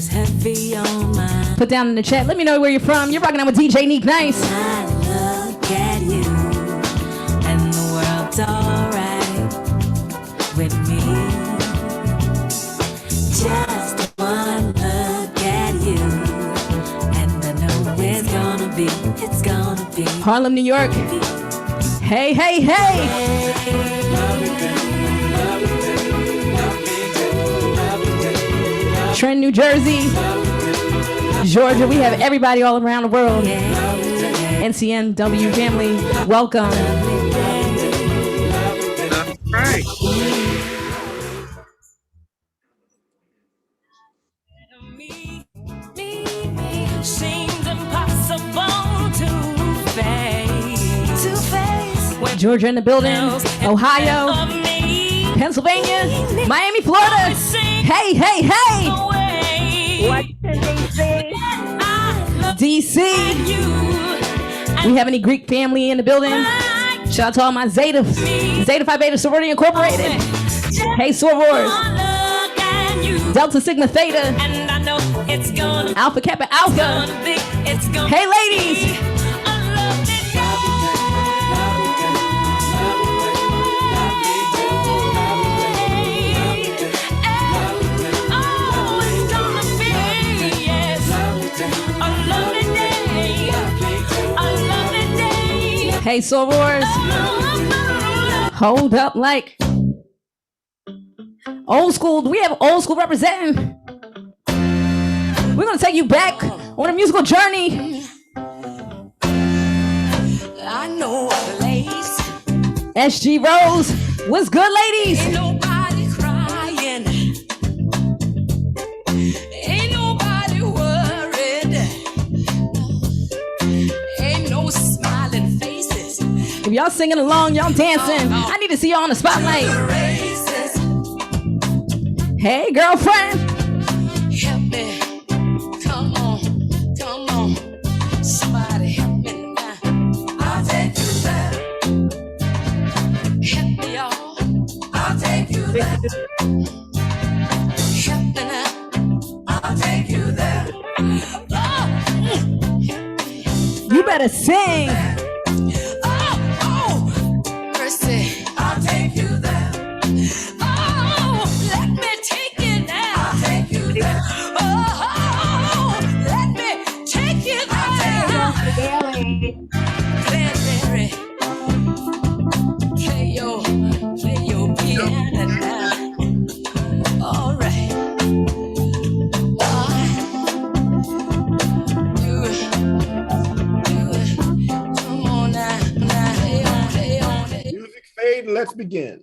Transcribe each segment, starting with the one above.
heavy on my. Put down in the chat. Let me know where you're from. You're rocking out with DJ Neek Nice. I look at you, and the world's alright with me. Just one look at you, and I know it's gonna be. Harlem, New York. Hey, hey, hey. Trenton, New Jersey. Georgia, we have everybody all around the world. NCNW family, welcome. Right. Seems impossible to face. Georgia in the building. Ohio, Pennsylvania, Miami, Florida. Hey, hey, hey. Washington, DC. We have any Greek family in the building? Shout out to all my Zeta Phi Beta Sorority Incorporated. Hey, sorors. Delta Sigma Theta. Alpha Kappa Alpha. Hey, ladies. Hey, sorors. Hold up, like old school. We have old school representing. We're gonna take you back on a musical journey. I know a place. SG Rose, what's good, ladies? Ain't nobody crying. Ain't nobody worried. Ain't no smiling faces. If y'all singing along, y'all dancing, I need to see y'all on the spotlight. Hey, girlfriend. Help me. Come on. Somebody help me now. I'll take you there. Help me, y'all. I'll take you there. Help me now. I'll take you there. You better sing. Oh, mercy. I'll take you there. Oh, let me take you there. I'll take you there. Oh, let me take you there. Play your piano now. All right. Do it. Come on now. Hey on. Music fade, let's begin.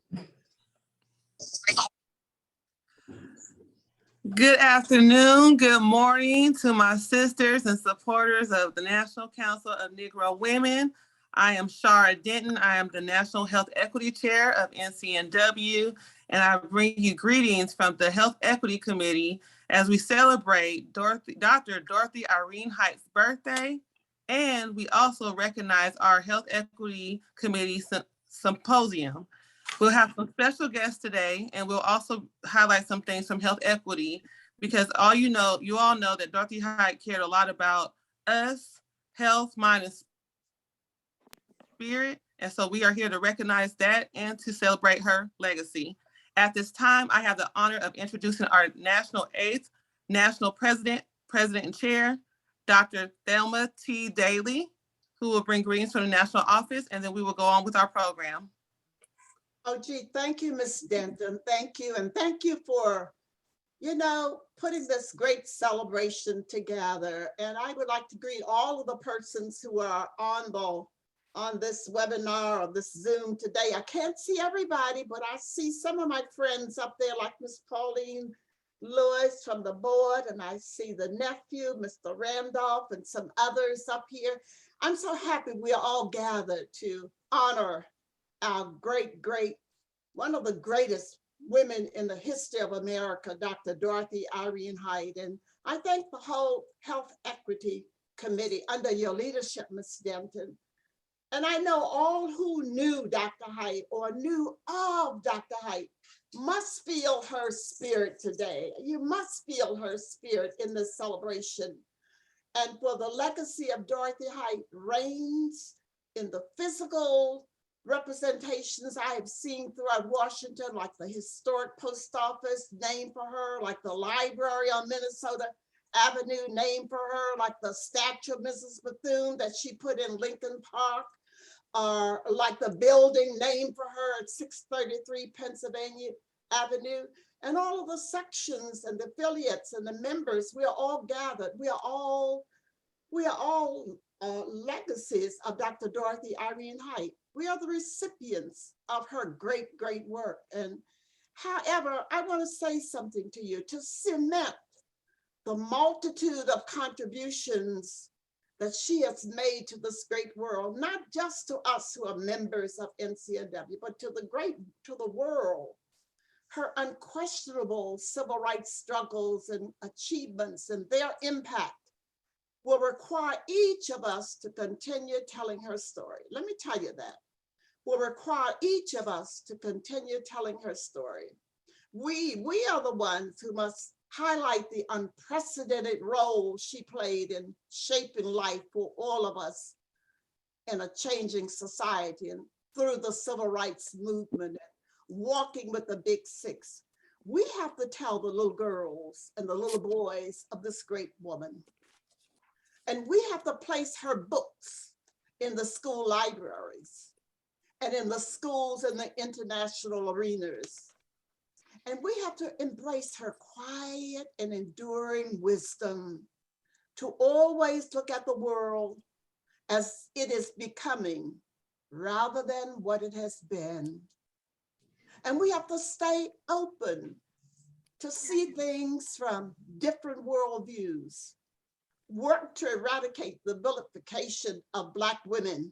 Good afternoon, good morning to my sisters and supporters of the National Council of Negro Women. I am Shara Denton. I am the National Health Equity Chair of NCNW, and I bring you greetings from the Health Equity Committee as we celebrate Dr. Dorothy Irene Height's birthday, and we also recognize our Health Equity Committee Symposium. We'll have some special guests today, and we'll also highlight some things from Health Equity, because you all know that Dorothy Height cared a lot about us, health, mind, and spirit. And so we are here to recognize that and to celebrate her legacy. At this time, I have the honor of introducing our National 8th National President and Chair, Dr. Thelma T. Daly, who will bring greetings from the national office, and then we will go on with our program. Oh, gee, thank you, Ms. Denton. Thank you. And thank you for, putting this great celebration together. And I would like to greet all of the persons who are on this webinar or this Zoom today. I can't see everybody, but I see some of my friends up there, like Ms. Pauline Lewis from the board, and I see the nephew, Mr. Randolph, and some others up here. I'm so happy we are all gathered to honor our great, one of the greatest women in the history of America, Dr. Dorothy Irene Height. And I thank the whole Health Equity Committee under your leadership, Ms. Denton. And I know all who knew Dr. Height or knew of Dr. Height must feel her spirit today. You must feel her spirit in this celebration. And for the legacy of Dorothy Height reigns in the physical representations I have seen throughout Washington, like the historic post office named for her, like the library on Minnesota Avenue named for her, like the statue of Mrs. Bethune that she put in Lincoln Park, or like the building named for her at 633 Pennsylvania Avenue, and all of the sections and the affiliates and the members. We are all gathered. We are all legacies of Dr. Dorothy Irene Height. We are the recipients of her great work. And however, I want to say something to you to cement the multitude of contributions that she has made to this great world, not just to us who are members of NCNW, but to the world. Her unquestionable civil rights struggles and achievements and their impact will require each of us to continue telling her story. Let me tell you that. Will require each of us to continue telling her story. We are the ones who must highlight the unprecedented role she played in shaping life for all of us in a changing society and through the civil rights movement, walking with the big six. We have to tell the little girls and the little boys of this great woman. And we have to place her books in the school libraries and in the schools and the international arenas. And we have to embrace her quiet and enduring wisdom to always look at the world as it is becoming rather than what it has been. And we have to stay open to see things from different worldviews, work to eradicate the vilification of Black women,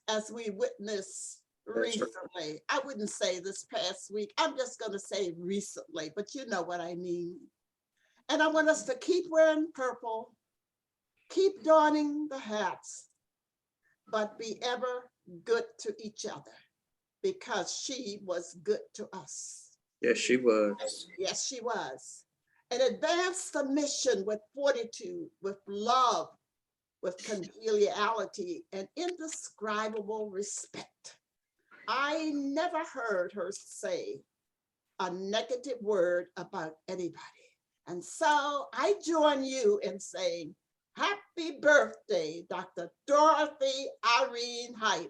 as we witnessed recently. I wouldn't say this past week, I'm just gonna say recently, but you know what I mean. And I want us to keep wearing purple, keep donning the hats, but be ever good to each other because she was good to us. Yes, she was. Yes, she was. And advance the mission with fortitude, with love, with conviviality, and indescribable respect. I never heard her say a negative word about anybody. And so I join you in saying, happy birthday, Dr. Dorothy Irene Height.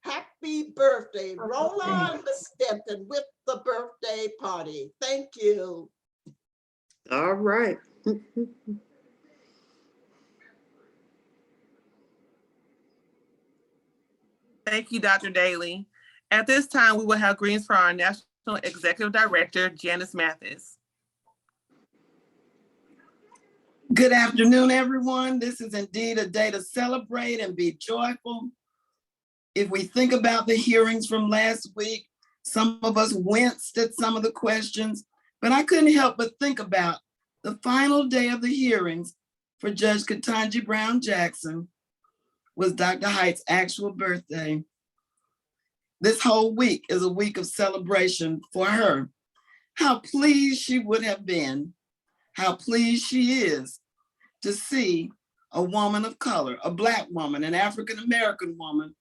Happy birthday. Roll on, Miss Denton, with the birthday party. Thank you. All right. Thank you, Dr. Daly. At this time, we will have greetings for our National Executive Director, Janice Mathis. Good afternoon, everyone. This is indeed a day to celebrate and be joyful. If we think about the hearings from last week, some of us winced at some of the questions, but I couldn't help but think about the final day of the hearings for Judge Ketanji Brown Jackson was Dr. Height's actual birthday. This whole week is a week of celebration for her. How pleased she would have been, how pleased she is to see a woman of color, a Black woman, an African-American woman,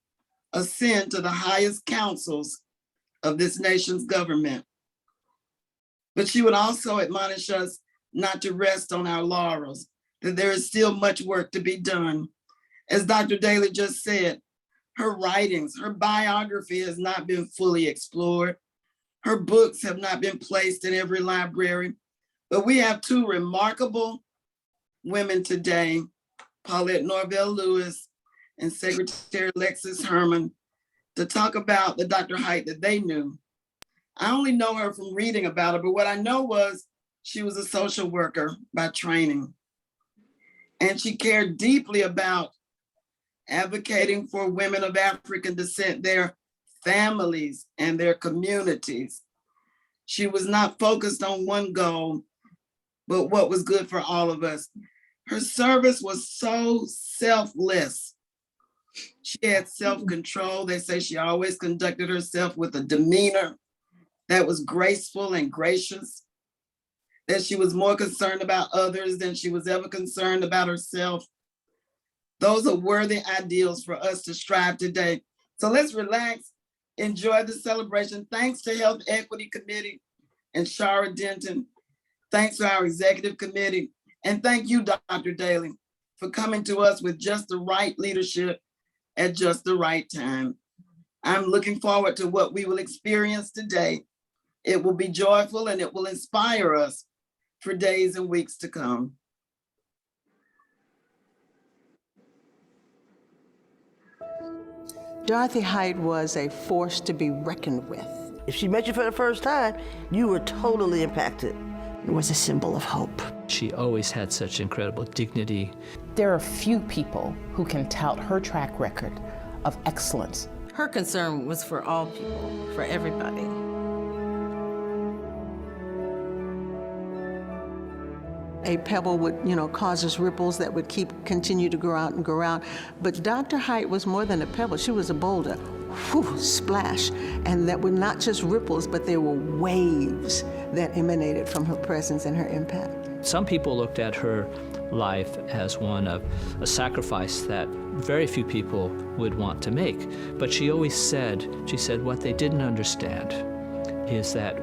ascend to the highest councils of this nation's government. But she would also admonish us not to rest on our laurels, that there is still much work to be done. As Dr. Daly just said, her writings, her biography has not been fully explored. Her books have not been placed in every library, but we have two remarkable women today, Paulette Norvell Lewis and Secretary Alexis Herman, to talk about the Dr. Height that they knew. I only know her from reading about her, but what I know was she was a social worker by training. And she cared deeply about advocating for women of African descent, their families and their communities. She was not focused on one goal, but what was good for all of us. Her service was so selfless. She had self-control. They say she always conducted herself with a demeanor that was graceful and gracious, that she was more concerned about others than she was ever concerned about herself. Those are worthy ideals for us to strive today. So let's relax, enjoy the celebration. Thanks to Health Equity Committee and Shara Denton. Thanks to our executive committee. And thank you, Dr. Daly, for coming to us with just the right leadership at just the right time. I'm looking forward to what we will experience today. It will be joyful and it will inspire us for days and weeks to come. Dorothy Height was a force to be reckoned with. If she met you for the first time, you were totally impacted. It was a symbol of hope. She always had such incredible dignity. There are few people who can tout her track record of excellence. Her concern was for all people, for everybody. A pebble would, causes ripples that would continue to grow out and grow out. But Dr. Height was more than a pebble. She was a boulder. Whew, splash. And that were not just ripples, but there were waves that emanated from her presence and her impact. Some people looked at her life as one of a sacrifice that very few people would want to make. But she always said, what they didn't understand is that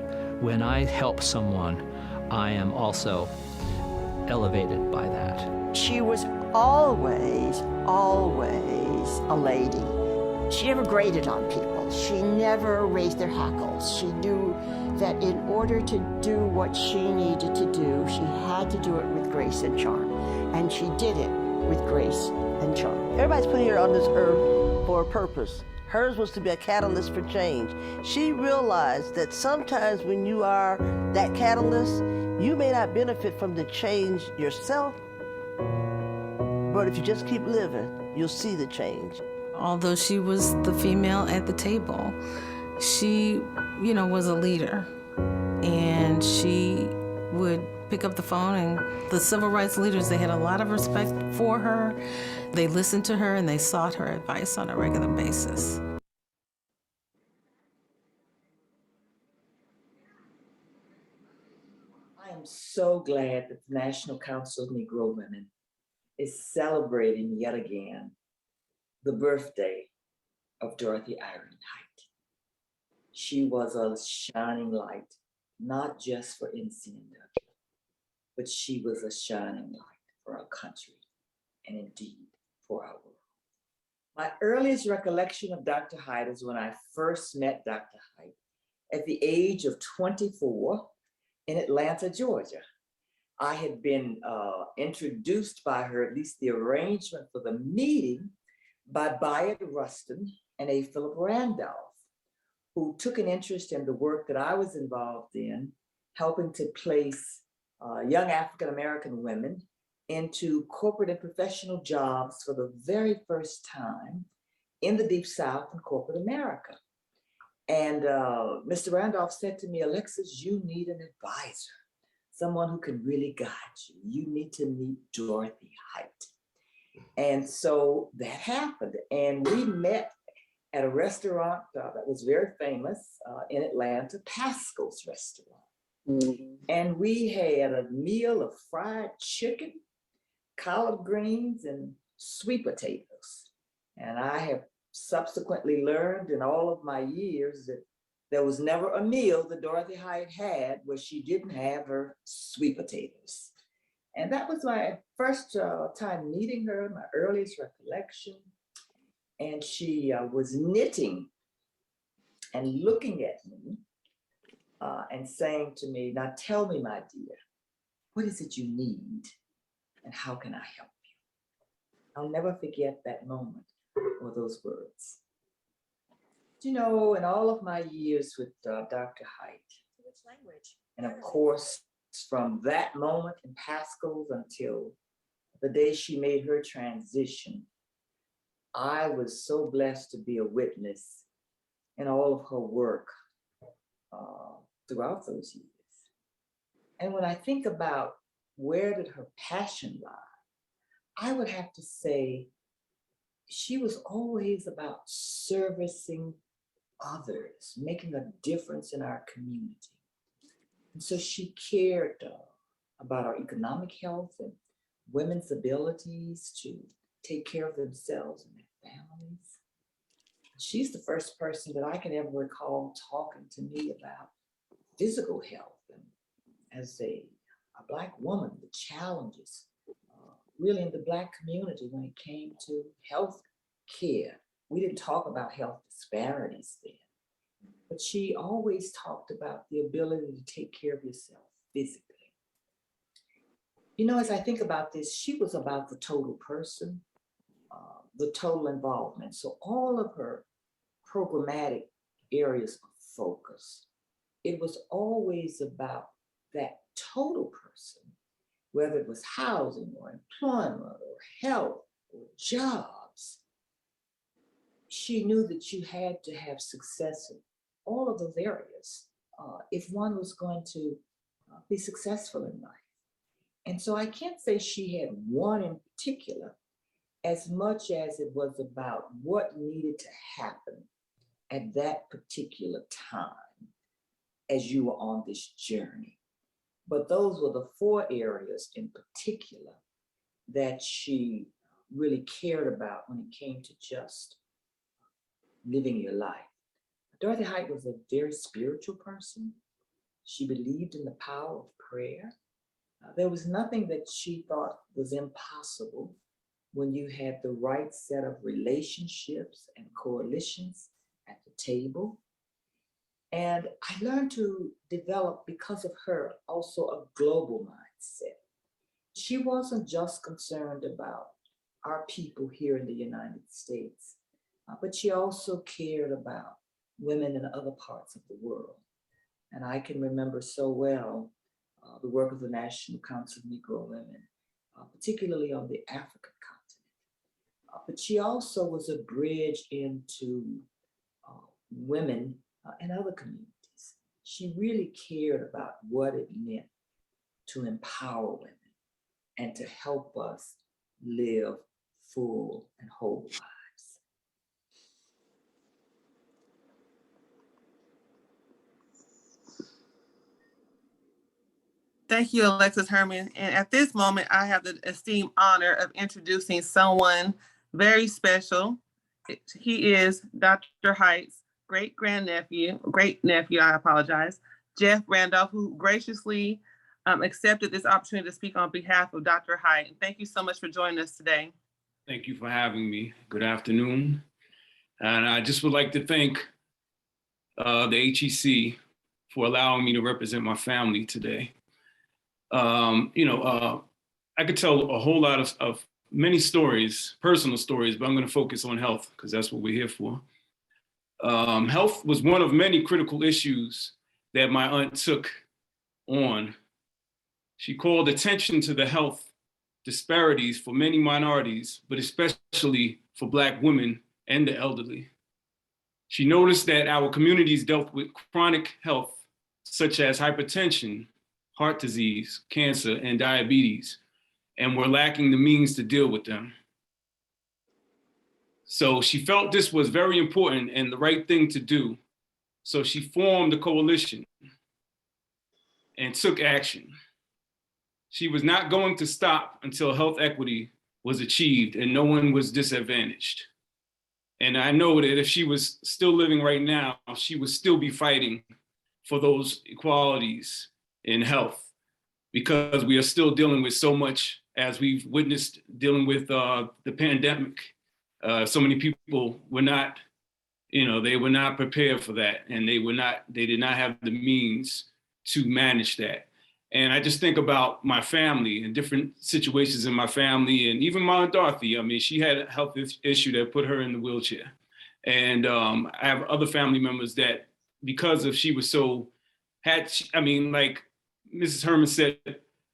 when I help someone, I am also elevated by that. She was always a lady. She never graded on people. She never raised their hackles. She knew that in order to do what she needed to do, she had to do it with grace and charm. And she did it with grace and charm. Everybody's put here on this earth for a purpose. Hers was to be a catalyst for change. She realized that sometimes when you are that catalyst, you may not benefit from the change yourself, but if you just keep living, you'll see the change. Although she was the female at the table, she, was a leader. And she would pick up the phone, and the civil rights leaders, they had a lot of respect for her. They listened to her and they sought her advice on a regular basis. I am so glad that the National Council of Negro Women is celebrating yet again the birthday of Dorothy Irene Height. She was a shining light, not just for NCNW, but she was a shining light for our country and indeed for our world. My earliest recollection of Dr. Height is when I first met Dr. Height at the age of 24 in Atlanta, Georgia. I had been introduced by her, at least the arrangement for the meeting, by Bayard Rustin and A. Philip Randolph, who took an interest in the work that I was involved in, helping to place young African-American women into corporate and professional jobs for the very first time in the Deep South and corporate America. And Mr. Randolph said to me, Alexis, you need an advisor, someone who can really guide you. You need to meet Dorothy Height. And so that happened. And we met at a restaurant that was very famous in Atlanta, Pascal's Restaurant. Mm-hmm. And we had a meal of fried chicken, collard greens, and sweet potatoes. And I have subsequently learned in all of my years that there was never a meal that Dorothy Height had where she didn't have her sweet potatoes. And that was my first time meeting her, my earliest recollection. And she was knitting and looking at me and saying to me, now tell me, my dear, what is it you need and how can I help you? I'll never forget that moment or those words. You know, in all of my years with Dr. Height, which language? And of course, from that moment in Pascal's until the day she made her transition, I was so blessed to be a witness in all of her work throughout those years. And when I think about where did her passion lie, I would have to say she was always about servicing others, making a difference in our community. And so she cared about our economic health and women's abilities to take care of themselves and their families. She's the first person that I can ever recall talking to me about physical health. And as a Black woman, the challenges really in the Black community when it came to health care. We didn't talk about health disparities then, but she always talked about the ability to take care of yourself physically. You know, as I think about this, she was about the total person, the total involvement. So all of her programmatic areas of focus, it was always about that total person, whether it was housing or employment or health or jobs. She knew that you had to have success in all of those areas if one was going to be successful in life. And so I can't say she had one in particular as much as it was about what needed to happen at that particular time as you were on this journey. But those were the 4 areas in particular that she really cared about when it came to just living your life. Dorothy Height was a very spiritual person. She believed in the power of prayer. There was nothing that she thought was impossible when you had the right set of relationships and coalitions at the table. And I learned to develop, because of her, also a global mindset. She wasn't just concerned about our people here in the United States, but she also cared about women in other parts of the world. And I can remember so well the work of the National Council of Negro Women, particularly on the African continent. But she also was a bridge into women in other communities. She really cared about what it meant to empower women and to help us live full and whole lives. Thank you, Alexis Herman. And at this moment, I have the esteemed honor of introducing someone very special. He is Dr. Height's great nephew, I apologize, Jeff Randolph, who graciously accepted this opportunity to speak on behalf of Dr. Height. And thank you so much for joining us today. Thank you for having me. Good afternoon. And I just would like to thank the HEC for allowing me to represent my family today. I could tell a whole lot of many stories, personal stories, but I'm going to focus on health because that's what we're here for. Health was one of many critical issues that my aunt took on. She called attention to the health disparities for many minorities, but especially for Black women and the elderly. She noticed that our communities dealt with chronic health, such as hypertension, heart disease, cancer, and diabetes, and were lacking the means to deal with them. So she felt this was very important and the right thing to do. So she formed a coalition and took action. She was not going to stop until health equity was achieved and no one was disadvantaged. And I know that if she was still living right now, she would still be fighting for those equalities in health, because we are still dealing with so much, as we've witnessed dealing with the pandemic. So many people were not, they were not prepared for that, and they did not have the means to manage that. And I just think about my family and different situations in my family, and even my Aunt Dorothy. I mean, she had a health issue that put her in the wheelchair. And I have other family members that, because of she was so, like Mrs. Herman said,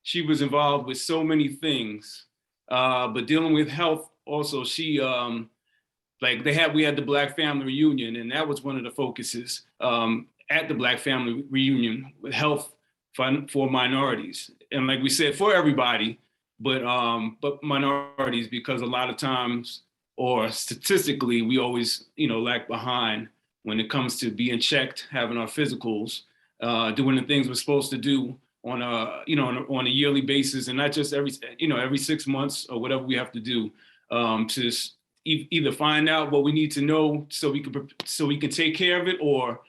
she was involved with so many things, but dealing with health also, she, we had the Black Family Reunion, and that was one of the focuses at the Black Family Reunion, with health for minorities. And like we said, for everybody, but minorities, because a lot of times or statistically, we always, lag behind when it comes to being checked, having our physicals, doing the things we're supposed to do on a yearly basis, and not just every 6 months or whatever we have to do, to either find out what we need to know so we can take care of it, or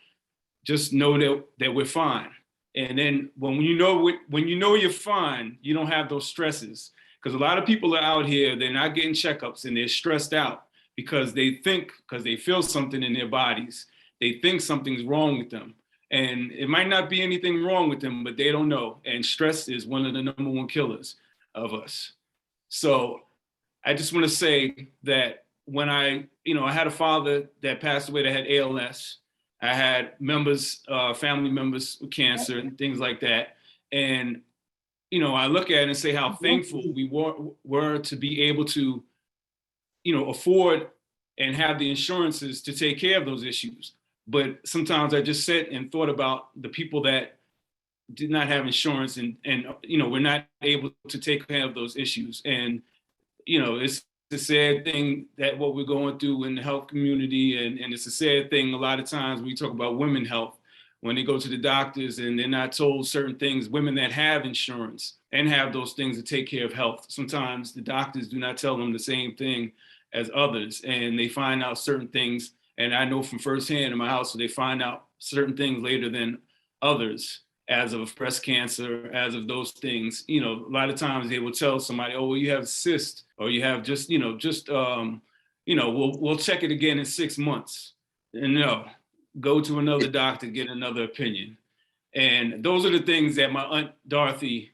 just know that we're fine. And then when you know you're fine, you don't have those stresses. Because a lot of people are out here, they're not getting checkups and they're stressed out because they feel something in their bodies. They think something's wrong with them. And it might not be anything wrong with them, but they don't know. And stress is one of the #1 killers of us. So I just want to say that when I had a father that passed away that had ALS. I had family members with cancer and things like that. And, I look at it and say how thankful we were to be able to, afford and have the insurances to take care of those issues. But sometimes I just sat and thought about the people that did not have insurance and were not able to take care of those issues. And, it's a sad thing that what we're going through in the health community. And it's a sad thing a lot of times when we talk about women's health, when they go to the doctors and they're not told certain things, women that have insurance and have those things to take care of health, sometimes the doctors do not tell them the same thing as others. And they find out certain things. And I know from firsthand in my house, so they find out certain things later than others, as of breast cancer, as of those things. A lot of times they will tell somebody, oh, well, you have a cyst, or you have we'll check it again in 6 months. And no, go to another doctor, get another opinion. And those are the things that my Aunt Dorothy,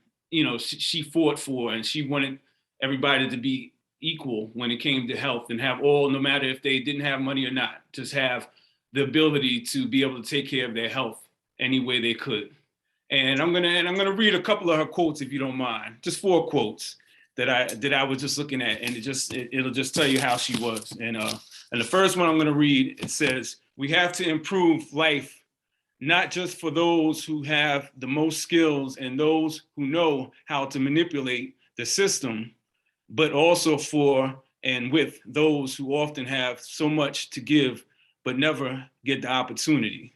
she fought for, and she wanted everybody to be equal when it came to health, and have all, no matter if they didn't have money or not, just have the ability to be able to take care of their health any way they could. And I'm gonna read a couple of her quotes, if you don't mind. Just 4 quotes that I was just looking at, and it'll just tell you how she was. And the first one I'm gonna read, it says, "We have to improve life, not just for those who have the most skills and those who know how to manipulate the system, but also for and with those who often have so much to give but never get the opportunity."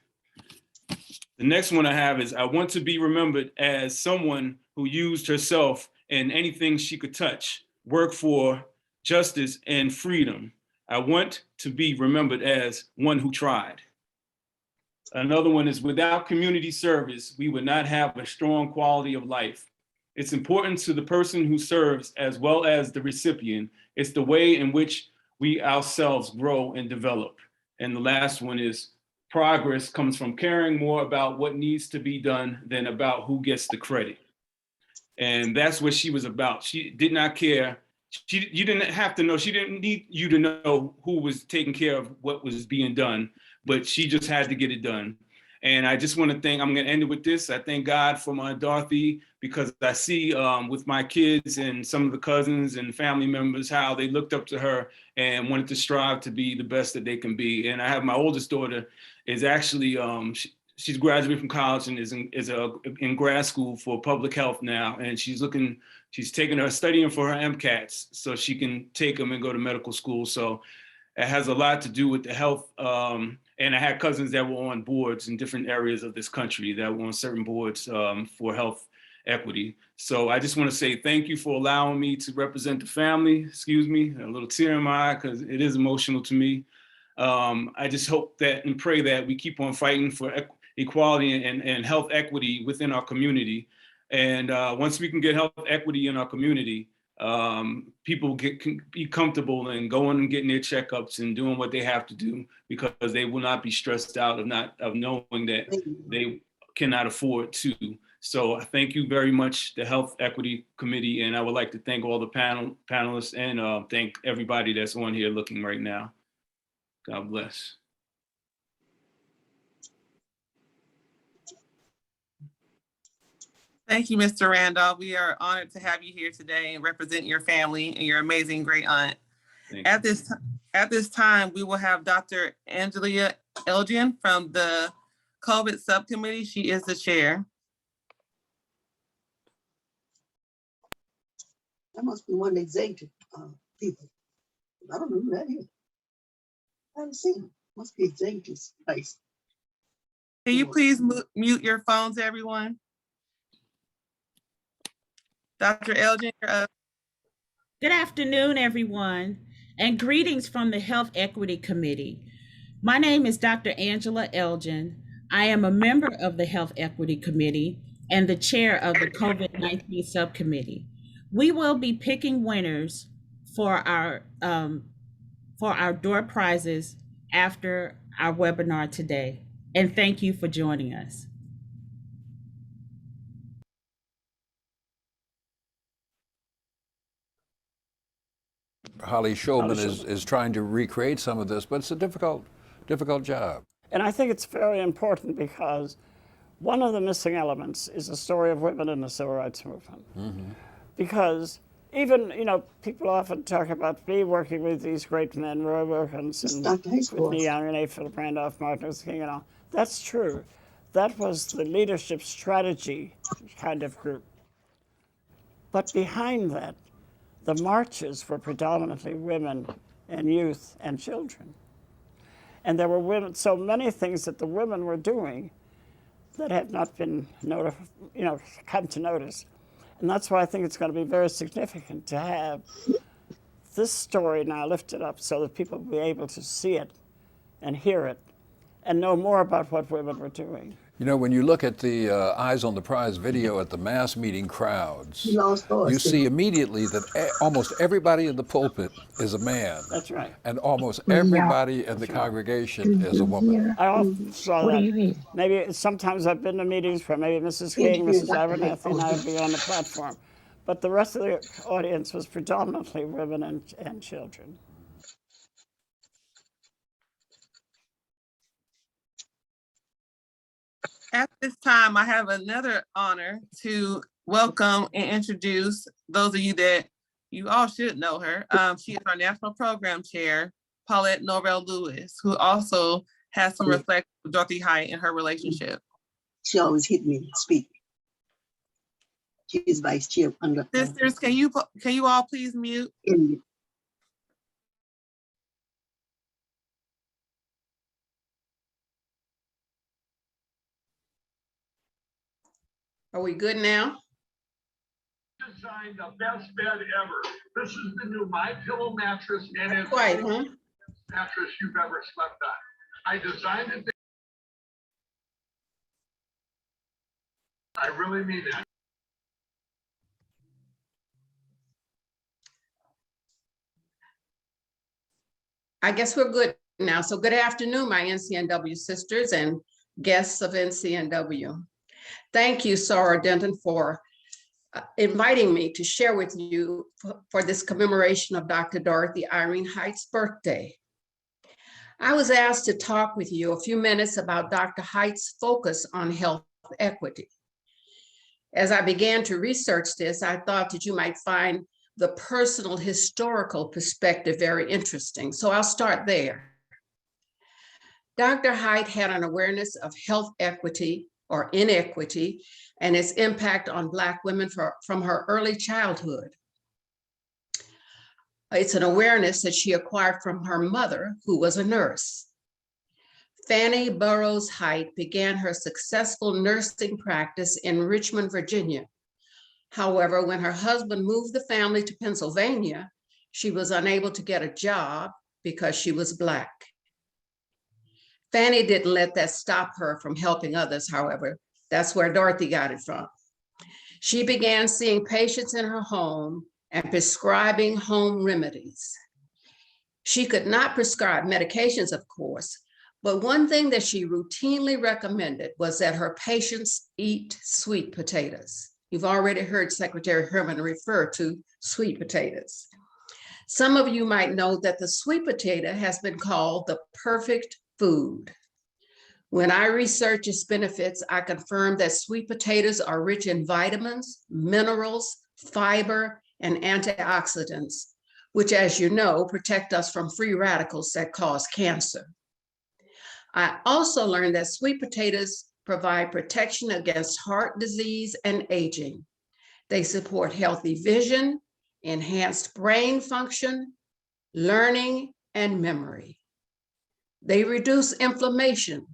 The next one I have is, "I want to be remembered as someone who used herself and anything she could touch, work for justice and freedom. I want to be remembered as one who tried." Another one is, "Without community service, we would not have a strong quality of life. It's important to the person who serves as well as the recipient. It's the way in which we ourselves grow and develop." And the last one is, "Progress comes from caring more about what needs to be done than about who gets the credit." And that's what she was about. She did not care. You didn't have to know. She didn't need you to know who was taking care of what was being done, but she just had to get it done. And I just want to thank, I'm going to end it with this. I thank God for my Dorothy, because I see with my kids and some of the cousins and family members how they looked up to her and wanted to strive to be the best that they can be. And I have my oldest daughter is actually, she's graduated from college and is in grad school for public health now. And she's studying for her MCATs so she can take them and go to medical school. So it has a lot to do with the health. And I had cousins that were on boards in different areas of this country that were on certain boards for health equity. So I just want to say thank you for allowing me to represent the family. Excuse me, a little tear in my eye because it is emotional to me. I just hope that and pray that we keep on fighting for equality and health equity within our community. And once we can get health equity in our community, people can be comfortable and going and getting their checkups and doing what they have to do, because they will not be stressed out of knowing that they cannot afford to. So thank you very much, the Health Equity Committee, and I would like to thank all the panelists and thank everybody that's on here looking right now. God bless. Thank you, Mr. Randolph. We are honored to have you here today and represent your family and your amazing great aunt. At this time, we will have Dr. Angelia Elgin from the COVID subcommittee. She is the chair. That must be one of the executive people. I don't know who that is. I haven't seen him. Must be Jenkins' place. Can you please mute your phones, everyone? Dr. Elgin, you're up. Good afternoon, everyone, and greetings from the Health Equity Committee. My name is Dr. Angela Elgin. I am a member of the Health Equity Committee and the chair of the COVID-19 subcommittee. We will be picking winners for our door prizes after our webinar today. And thank you for joining us. Holly Shulman is trying to recreate some of this, but it's a difficult job. And I think it's very important because one of the missing elements is the story of women in the civil rights movement. Mm-hmm. Because even, people often talk about me working with these great men, Roy Wilkins and Whitney Young and A. Philip Randolph, Martin Luther King and all. That's true. That was the leadership strategy kind of group. But behind that, the marches were predominantly women and youth and children. And there were women, so many things that the women were doing that had not been come to notice. And that's why I think it's going to be very significant to have this story now lifted up so that people will be able to see it and hear it and know more about what women were doing. When you look at the Eyes on the Prize video at the mass meeting crowds, you see immediately that almost everybody in the pulpit is a man. That's right. And almost everybody in the congregation is a woman. I often saw that. Maybe sometimes I've been to meetings where maybe Mrs. King, Mrs. Abernathy, and I would be on the platform. But the rest of the audience was predominantly women and children. At this time, I have another honor to welcome and introduce those of you that you all should know her. She is our National Program Chair, Paulette Norvell Lewis, who also has some reflection with Dorothy Height in her relationship. She always hit me to speak. She's vice chair under. Sisters, can you all please mute? Are we good now? Designed the best bed ever. This is the new My Pillow mattress, and it's Right, the huh? best mattress you've ever slept on. I designed it. I really mean that. I guess we're good now. So good afternoon, my NCNW sisters and guests of NCNW. Thank you, Sarah Denton, for inviting me to share with you for this commemoration of Dr. Dorothy Irene Height's birthday. I was asked to talk with you a few minutes about Dr. Height's focus on health equity. As I began to research this, I thought that you might find the personal historical perspective very interesting. So I'll start there. Dr. Height had an awareness of health equity or inequity and its impact on Black women from her early childhood. It's an awareness that she acquired from her mother, who was a nurse. Fannie Burroughs Height began her successful nursing practice in Richmond, Virginia. However, when her husband moved the family to Pennsylvania, she was unable to get a job because she was Black. Fannie didn't let that stop her from helping others, however. That's where Dorothy got it from. She began seeing patients in her home and prescribing home remedies. She could not prescribe medications, of course, but one thing that she routinely recommended was that her patients eat sweet potatoes. You've already heard Secretary Herman refer to sweet potatoes. Some of you might know that the sweet potato has been called the perfect food. When I researched its benefits, I confirmed that sweet potatoes are rich in vitamins, minerals, fiber, and antioxidants, which, as you know, protect us from free radicals that cause cancer. I also learned that sweet potatoes provide protection against heart disease and aging. They support healthy vision, enhanced brain function, learning, and memory. They reduce inflammation,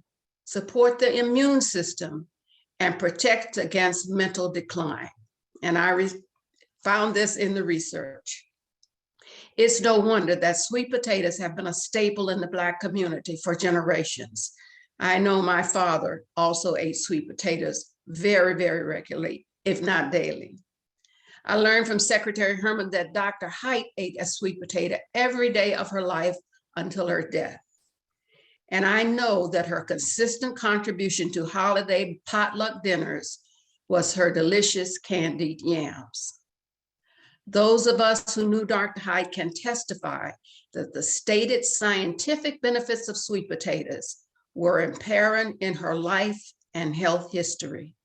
support the immune system, and protect against mental decline. And I found this in the research. It's no wonder that sweet potatoes have been a staple in the Black community for generations. I know my father also ate sweet potatoes very, very regularly, if not daily. I learned from Secretary Herman that Dr. Height ate a sweet potato every day of her life until her death. And I know that her consistent contribution to holiday potluck dinners was her delicious candied yams. Those of us who knew Dr. Height can testify that the stated scientific benefits of sweet potatoes were apparent in her life and health history.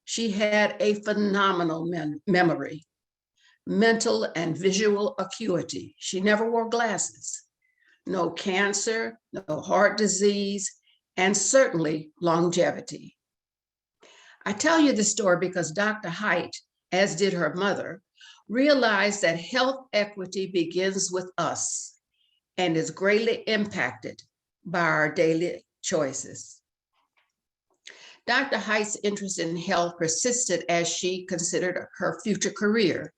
She had a phenomenal memory, mental and visual acuity. She never wore glasses, no cancer, no heart disease, and certainly longevity. I tell you this story because Dr. Height, as did her mother, realized that health equity begins with us and is greatly impacted by our daily choices. Dr. Height's interest in health persisted as she considered her future career.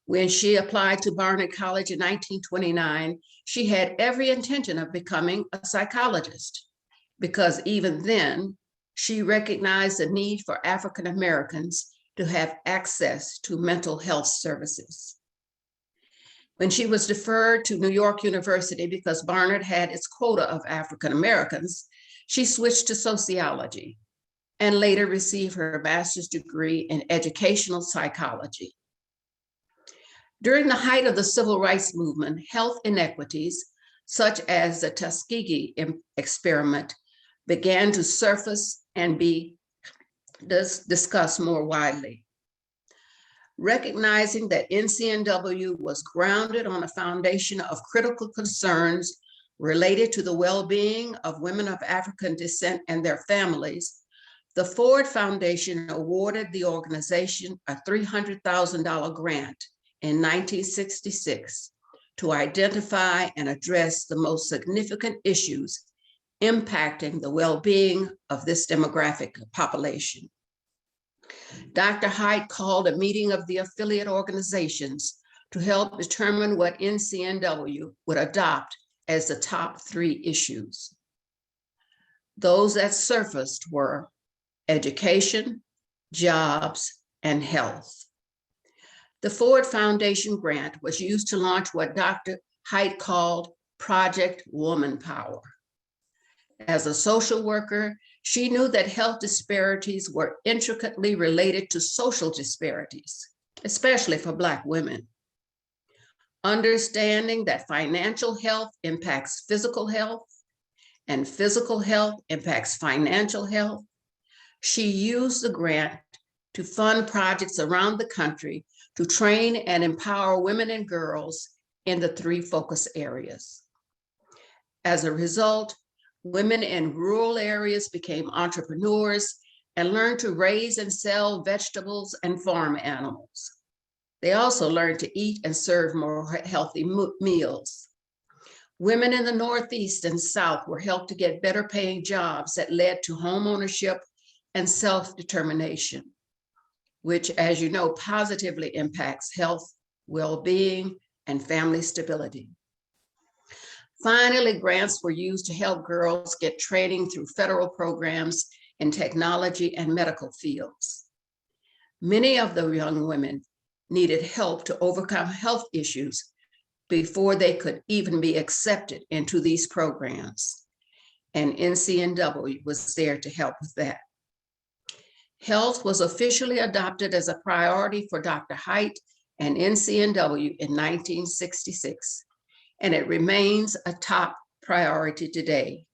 When she applied to Barnard College in 1929, she had every intention of becoming a psychologist, because even then, she recognized the need for African Americans to have access to mental health services. When she was deferred to New York University because Barnard had its quota of African Americans, she switched to sociology and later received her master's degree in educational psychology. During the height of the civil rights movement, health inequities, such as the Tuskegee experiment, began to surface and be discussed more widely. Recognizing that NCNW was grounded on a foundation of critical concerns related to the well-being of women of African descent and their families, the Ford Foundation awarded the organization a $300,000 grant in 1966 to identify and address the most significant issues impacting the well-being of this demographic population. Dr. Height called a meeting of the affiliate organizations to help determine what NCNW would adopt as the top 3 issues. Those that surfaced were education, jobs, and health. The Ford Foundation grant was used to launch what Dr. Height called Project Woman Power. As a social worker, she knew that health disparities were intricately related to social disparities, especially for Black women. Understanding that financial health impacts physical health and physical health impacts financial health, she used the grant to fund projects around the country to train and empower women and girls in the 3 focus areas. As a result, women in rural areas became entrepreneurs and learned to raise and sell vegetables and farm animals. They also learned to eat and serve more healthy meals. Women in the Northeast and South were helped to get better paying jobs that led to home ownership and self-determination, which, as you know, positively impacts health, well-being, and family stability. Finally, grants were used to help girls get training through federal programs in technology and medical fields. Many of the young women needed help to overcome health issues before they could even be accepted into these programs, and NCNW was there to help with that. Health was officially adopted as a priority for Dr. Height and NCNW in 1966, and it remains a top priority today.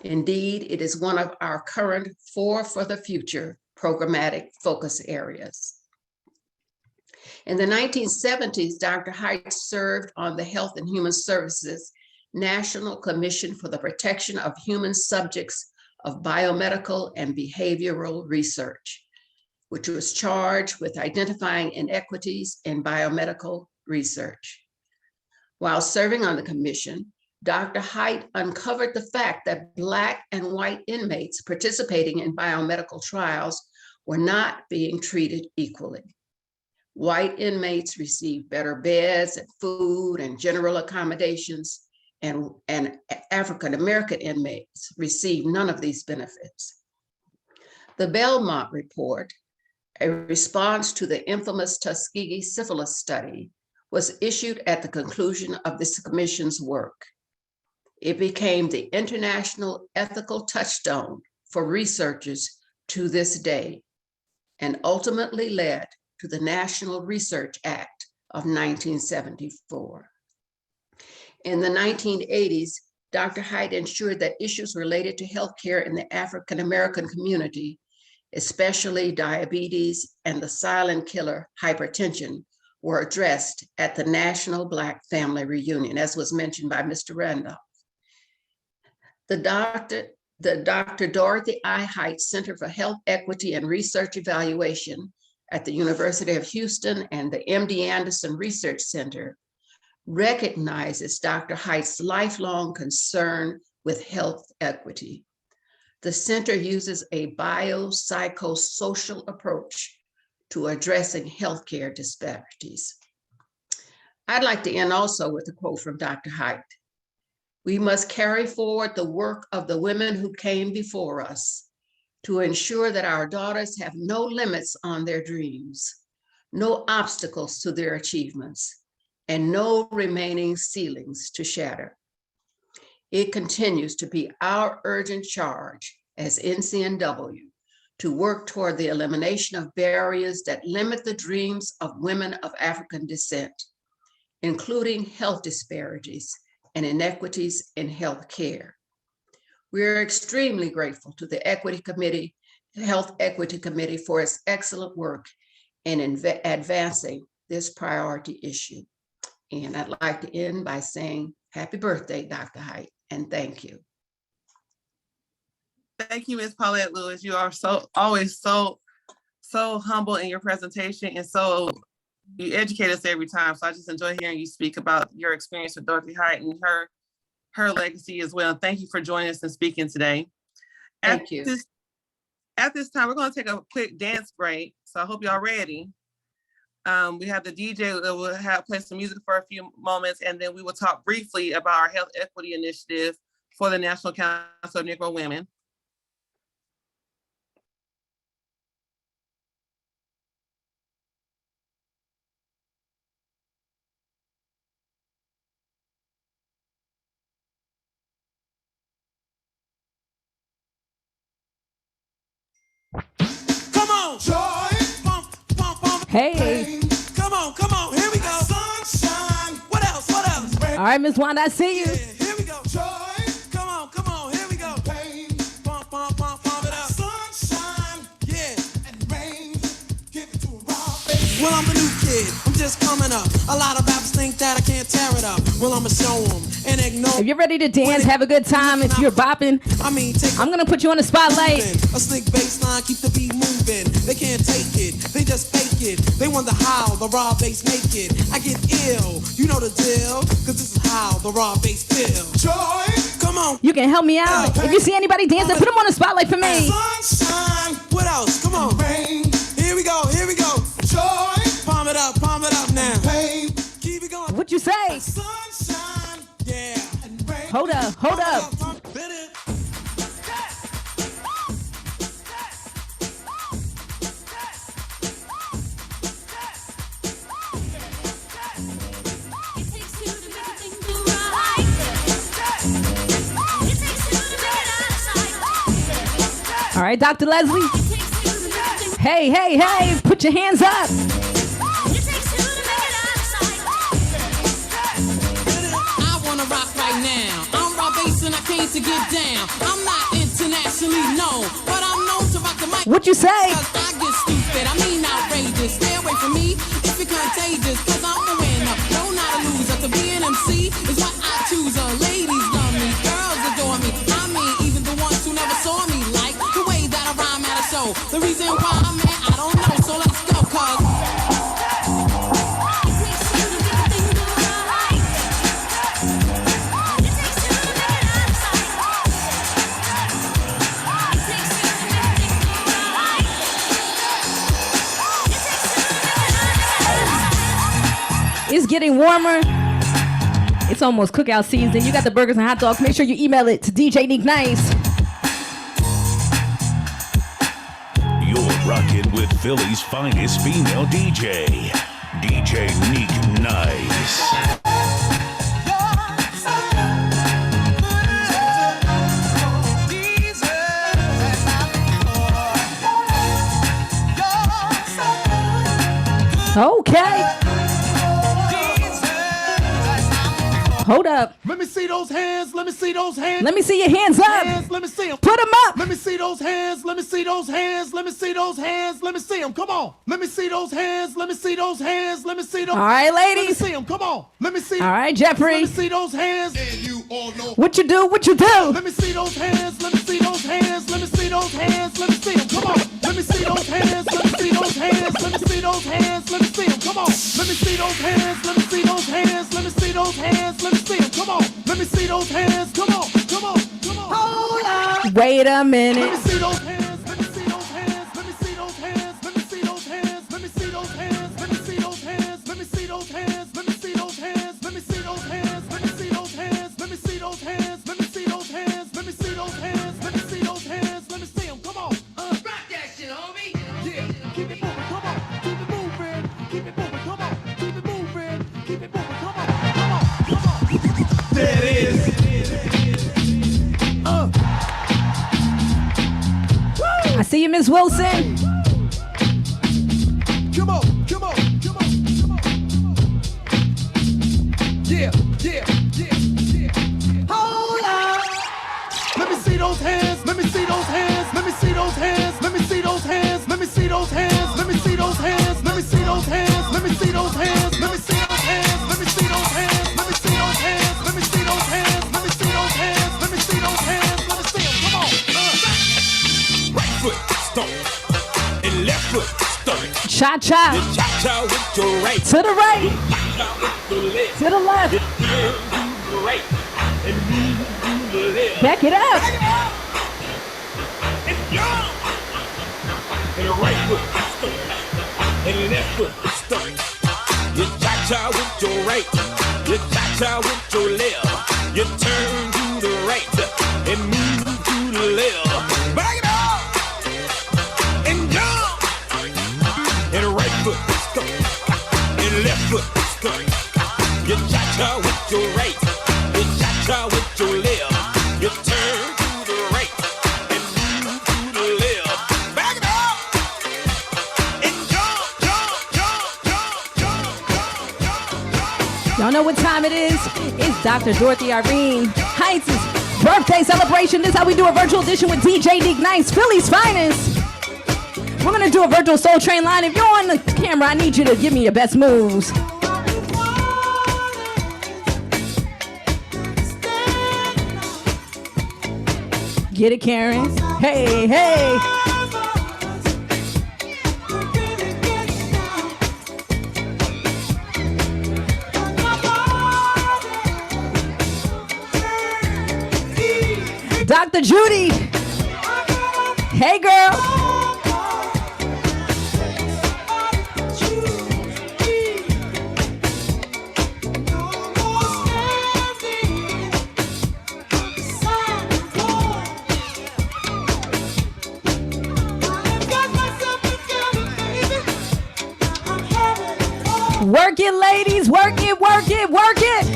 Indeed, it is one of our current 4 for the Future programmatic focus areas. In the 1970s, Dr. Height served on the Health and Human Services National Commission for the Protection of Human Subjects of Biomedical and Behavioral Research, which was charged with identifying inequities in biomedical research. While serving on the commission, Dr. Haidt uncovered the fact that Black and white inmates participating in biomedical trials were not being treated equally. White inmates received better beds and food and general accommodations, and African-American inmates received none of these benefits. The Belmont Report, a response to the infamous Tuskegee syphilis study, was issued at the conclusion of this commission's work. It became the international ethical touchstone for researchers to this day, and ultimately led to the National Research Act of 1974. In the 1980s, Dr. Haidt ensured that issues related to healthcare in the African-American community, especially diabetes and the silent killer hypertension, were addressed at the National Black Family Reunion, as was mentioned by Mr. Randolph. The Dr. Dorothy I. Haidt Center for Health Equity and Research Evaluation at the University of Houston and the MD Anderson Research Center recognizes Dr. Haidt's lifelong concern with health equity. The center uses a biopsychosocial approach to addressing healthcare disparities. I'd like to end also with a quote from Dr. Haidt. We must carry forward the work of the women who came before us to ensure that our daughters have no limits on their dreams, no obstacles to their achievements, and no remaining ceilings to shatter. It continues to be our urgent charge as NCNW to work toward the elimination of barriers that limit the dreams of women of African descent, including health disparities and inequities in health care. We are extremely grateful to the Health Equity Committee for its excellent work in advancing this priority issue. And I'd like to end by saying happy birthday, Dr. Haidt, and thank you. Thank you, Ms. Paulette Lewis. You are always so humble in your presentation, and you educate us every time. So I just enjoy hearing you speak about your experience with Dorothy Haidt and her legacy as well. Thank you for joining us and speaking today. Thank you. At this time, we're going to take a quick dance break. So I hope y'all ready. We have the DJ that will play some music for a few moments, and then we will talk briefly about our health equity initiative for the National Council of Negro Women. Come on, joy, pump, pump, pump. Hey. Come on, here we go. Sunshine. What else? All right, Miss Wanda, I see you. Here we go. Joy, come on, here we go. Pain, pump, pump, pump, pump it up. Sunshine, yeah, and rain, give it to a raw face. Well, I'm the new kid, I'm just coming up. A lot of rappers think that I can't tear it up. Well, I'ma show them and ignore. If you're ready to dance, have a good time. If you're bopping, I'm gonna put you on the spotlight. A slick bass line, keep the beat moving. They can't take it, they just fake it. They wonder how the raw bass make it. I get ill, you know the deal, cause this is how the raw bass feel. Joy, come on. You can help me out. If you see anybody dancing, put them on the spotlight for me. Sunshine, what else? Come on. Rain, here we go. Joy, palm it up now. Pain, keep it going. What you say? Sunshine, yeah. And rain, Hold up. All right, Dr. Leslie. Hey, put your hands up. I wanna rock right now. I'm raw bass and I came to get down. I'm not internationally known, but I'm known to rock the mic. What you say? Cause I get stupid, I mean outrageous. Stay away from me if you're contagious, cause I'm the winner. No, not a loser. To be an MC is what I choose. Ladies love me, girls adore me. I mean, even the ones who never saw me like the way that I rhyme at a show. The reason why I'm mad, I don't know, so let's go, cause It's getting warmer. It's almost cookout season. You got the burgers and hot dogs. Make sure you email it to DJ Nick Nice. You're rocking with Philly's finest female DJ, DJ Nick Nice. Okay. Hold up. Let me see those hands. Let me see those hands. Let me see your hands up. Hands, let me see them. Put them up. Let me see those hands. Let me see those hands. Let me see those hands. Let me see them. Come on. Let me see those hands. Let me see those hands. Let me see them. All right, ladies. Let me see them. Come on. Let me see. All right, Jeffrey. Let me see those hands. And you all know. What you do? What you do? Let me see those hands. Let me see those hands. Let me see those hands. Let me see them. Come on. Let me see those hands. Let me see those hands. Let me see those hands. Let me see them. Come on. Let me see those hands. Let me see those hands. Let me see those hands. Let me see them. Come on. Let me see those hands. Come on. Come on. Come on. Hold up. Wait a minute. Let me see those hands. Let me see those hands. Let me see those hands. Let me see those hands. Let me see those hands. Let me see those hands. Let me see those hands. Let me see those hands. Let me see those hands. Let me see those hands. Let me see those hands. Let me see those hands. Let me see those hands. Let me see those hands. Let me see them. Come on. Rock that shit, homie. Yeah. Keep it moving. Come on. Keep it moving. Keep it moving. Come on. Keep it moving. Keep it moving. Come on. Come on. Come on. There it is. I see you, Miss Wilson. Come on, come on, come on, come on, come on. Yeah, yeah, yeah, yeah. Hold up. Let me see those hands. Let me see those hands. Let me see those hands. Let me see those hands. Let me see those hands. Let me see those hands. Let me see those hands. Let me see those hands. Let me see those hands. Let me see those hands. Let me see those hands. Let me see those hands. Let me see those hands. Let me see those hands. Let me see them. Come on. Right foot stomp and left foot stomp. Cha cha. You cha cha with your right. To the right. You cha cha with your left. To the left. You turn to the right and move to the left. Back it up. And jump. And right foot stomp and left foot stomp. You cha cha with your right. You cha cha with your left. You turn to the right and move to the left. Back it up and jump. And right foot stomp and left foot stomp. You cha cha with your right. You cha cha with your left. You turn to the right and move to the left. Back it up and jump, jump, jump, jump, jump. Y'all know what time it is? It's Dr. Dorothy Irene Heights' birthday celebration. This is how we do a virtual edition with DJ Nick Nice, Philly's finest. We're gonna do a virtual Soul Train line. If you're on the camera, I need you to give me your best moves. Get it, Karen. Hey, hey. Dr. Judy. Hey, girl. Work it, ladies. Work it, work it, work it.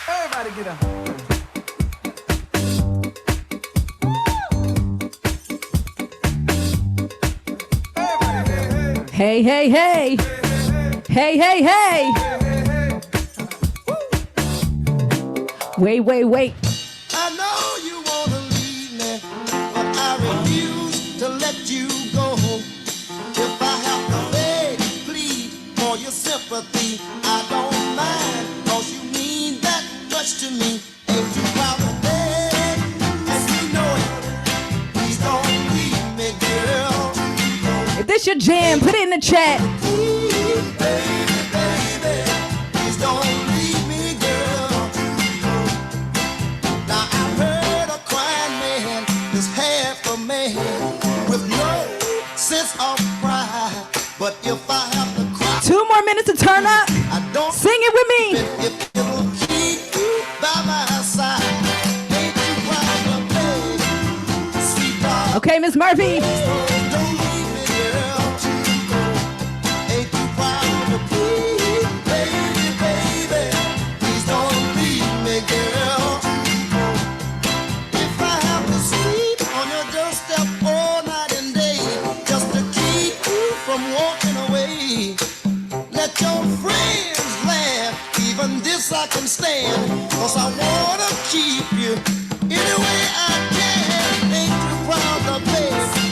Everybody get up. Hey, hey, hey. Hey, hey, hey. Wait, wait, wait. I know you wanna leave me, but I refuse to let you go. If I have to beg, plead for your sympathy, I don't mind, 'cause you mean that much to me. Ain't you proud to beg, as you know it? Please don't leave me, girl. If this your jam, put it in the chat. Baby, baby, tears of pride. But if I have to cry, 2 more minutes to turn up. I don't Sing it with me. if it'll keep you by my side. Ain't you proud of me, sweet darling? Okay, Miss Murphy. Don't leave me, girl, to go. Ain't you proud of me, baby, baby? Please don't leave me, girl, to go. If I have to sleep on your doorstep all night and day, just to keep you from walking away, let your friends laugh, even this I can stand, 'cause I wanna keep you any way I can. Ain't you proud of me,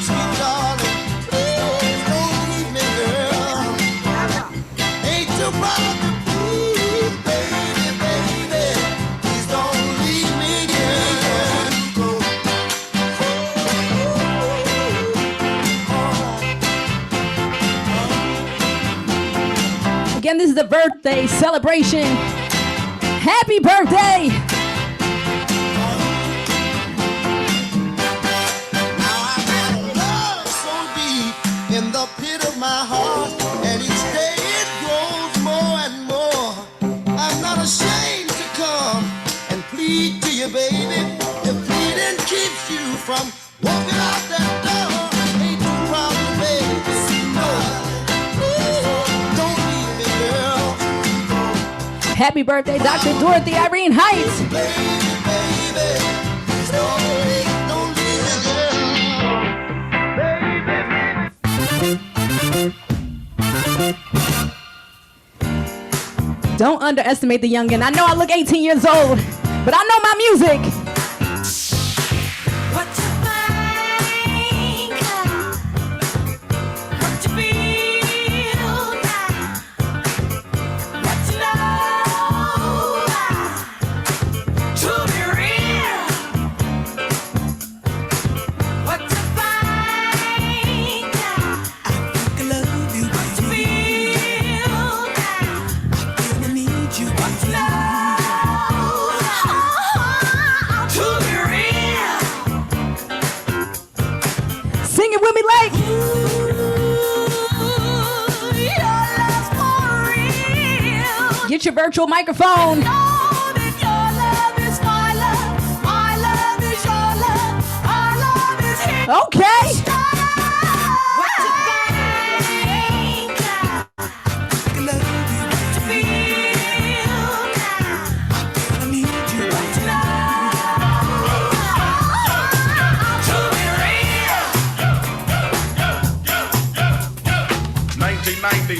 sweet darling? Please don't leave me, girl. Ain't you proud of me, baby, baby? Please don't leave me, girl. Again, this is a birthday celebration. Happy birthday. Love so deep in the pit of my heart, and each day it grows more and more. I'm not ashamed to come and plead to you, baby. If pleading keeps you from walking out that door, ain't you proud of me? No, don't leave me, girl. Happy birthday, Dr. Dorothy Irene Heights. Don't underestimate the youngin'. I know I look 18 years old, but I know my music. Sing it with me like. Get your virtual microphone. Okay.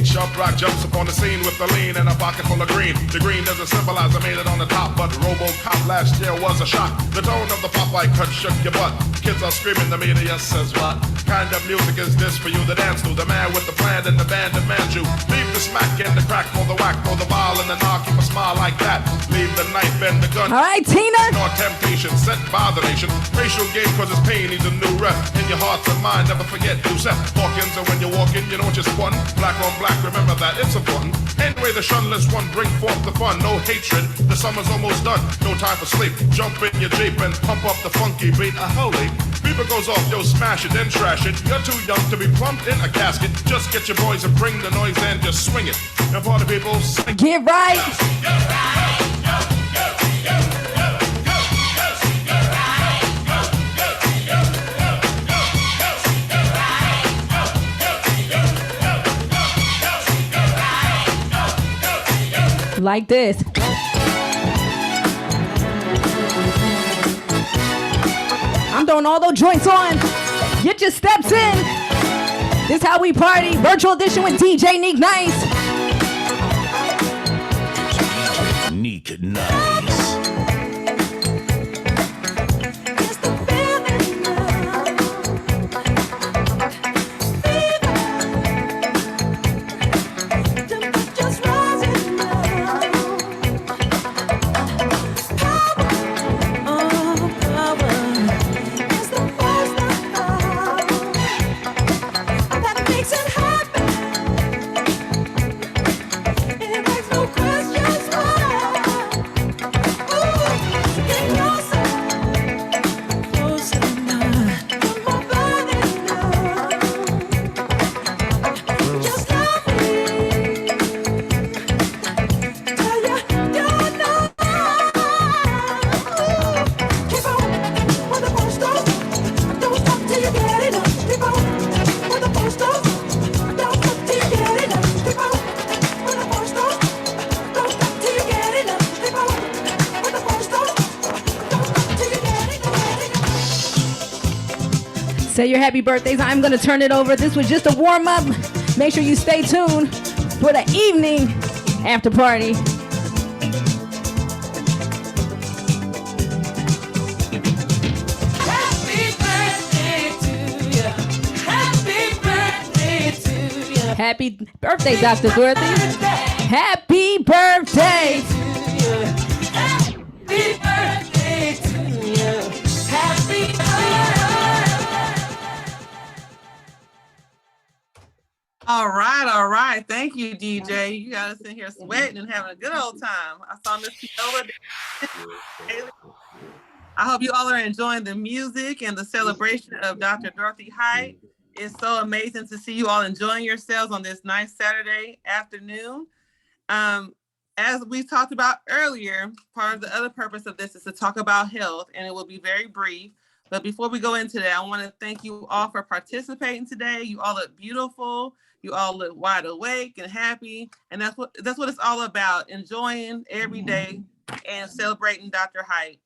Sharp rock jumps upon the scene with a lean and a pocket full of green. The green doesn't symbolize I made it on the top, but RoboCop last year was a shock. The tone of the Popeye cut shook your butt. Kids are screaming, the media says what? Kind of music is this for you to dance to? The man with the plan and the band demands you. Leave the smack and the crack for the whack, for the ball and the knock, keep a smile like that. Leave the knife and the gun. All right, Tina. Nor temptation sent by the nation. Racial game causes pain, needs a new rep. In your hearts and mind, never forget you set Hawkins, and when you walk in, you know what you're spun. Black on black, remember that, it's important. Anyway, the shunless one bring forth the fun. No hatred, the summer's almost done. No time for sleep. Jump in your Jeep and pump up the funky beat. Holy, beaver goes off, yo, smash it, then trash it. You're too young to be plumped in a casket. Just get your boys and bring the noise and just swing it. And party people, sing. Get right. Like this. I'm throwing all those joints on. Get your steps in. This how we party. Virtual edition with DJ Neek Nice. Neek Nice. Say your happy birthdays. I'm going to turn it over. This was just a warm up. Make sure you stay tuned for the evening after party. Happy birthday, Dr. Dorothy. Happy birthday. Happy birthday to you. Happy birthday. All right. Thank you, DJ. You got us in here sweating and having a good old time. I saw Miss Viola. I hope you all are enjoying the music and the celebration of Dr. Dorothy Height. It's so amazing to see you all enjoying yourselves on this nice Saturday afternoon. As we talked about earlier, part of the other purpose of this is to talk about health, and it will be very brief. But before we go into that, I want to thank you all for participating today. You all look beautiful. You all look wide awake and happy. And that's what it's all about, enjoying every day and celebrating Dr. Height.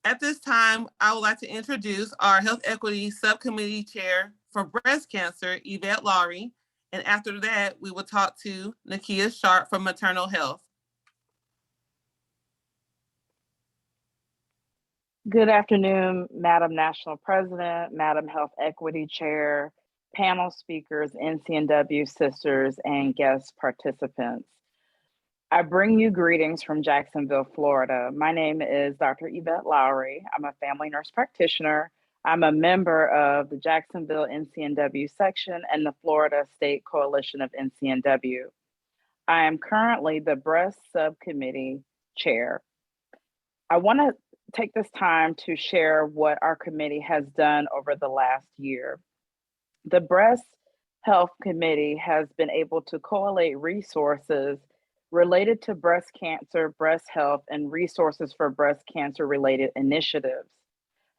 At this time, I would like to introduce our Health Equity Subcommittee Chair for Breast Cancer, Yvette Lowry. And after that, we will talk to Nakia Sharp from Maternal Health. Good afternoon, Madam National President, Madam Health Equity Chair, panel speakers, NCNW sisters, and guest participants. I bring you greetings from Jacksonville, Florida. My name is Dr. Yvette Lowry. I'm a family nurse practitioner. I'm a member of the Jacksonville NCNW section and the Florida State Coalition of NCNW. I am currently the Breast Subcommittee Chair. I want to take this time to share what our committee has done over the last year. The Breast Health Committee has been able to collate resources related to breast cancer, breast health, and resources for breast cancer related initiatives.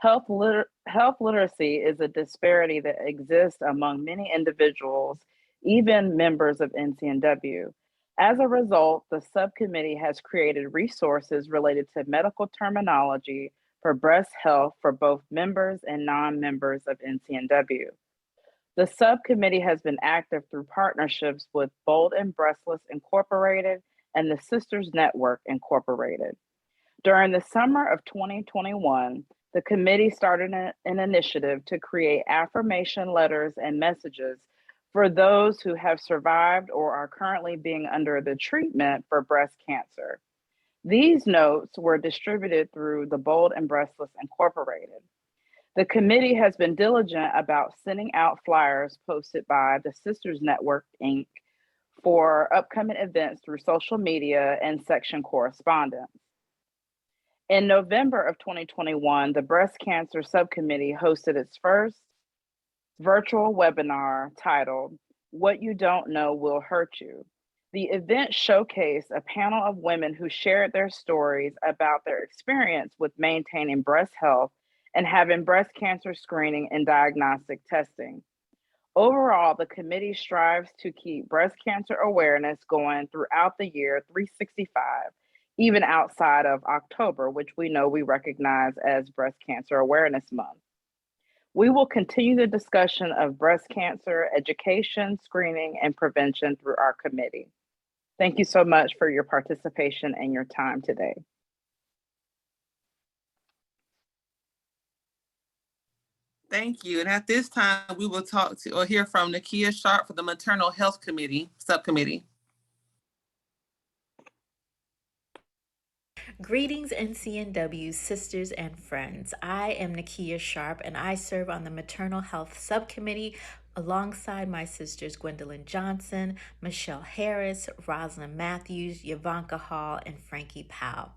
Health literacy is a disparity that exists among many individuals, even members of NCNW. As a result, the subcommittee has created resources related to medical terminology for breast health for both members and non-members of NCNW. The subcommittee has been active through partnerships with Bold and Breastless Incorporated and the Sisters Network Incorporated. During the summer of 2021, the committee started an initiative to create affirmation letters and messages for those who have survived or are currently being under the treatment for breast cancer. These notes were distributed through the Bold and Breastless Incorporated. The committee has been diligent about sending out flyers posted by the Sisters Network, Inc. for upcoming events through social media and section correspondence. In November of 2021, the Breast Cancer Subcommittee hosted its first virtual webinar titled, "What You Don't Know Will Hurt You." The event showcased a panel of women who shared their stories about their experience with maintaining breast health and having breast cancer screening and diagnostic testing. Overall, the committee strives to keep breast cancer awareness going throughout the year 365, even outside of October, which we know we recognize as Breast Cancer Awareness Month. We will continue the discussion of breast cancer education, screening, and prevention through our committee. Thank you so much for your participation and your time today. Thank you. And at this time, we will talk to or hear from Nakia Sharp for the Maternal Health Committee Subcommittee. Greetings, NCNW sisters and friends. I am Nakia Sharp, and I serve on the Maternal Health Subcommittee alongside my sisters Gwendolyn Johnson, Michelle Harris, Rosalind Matthews, Yavanka Hall, and Frankie Powell.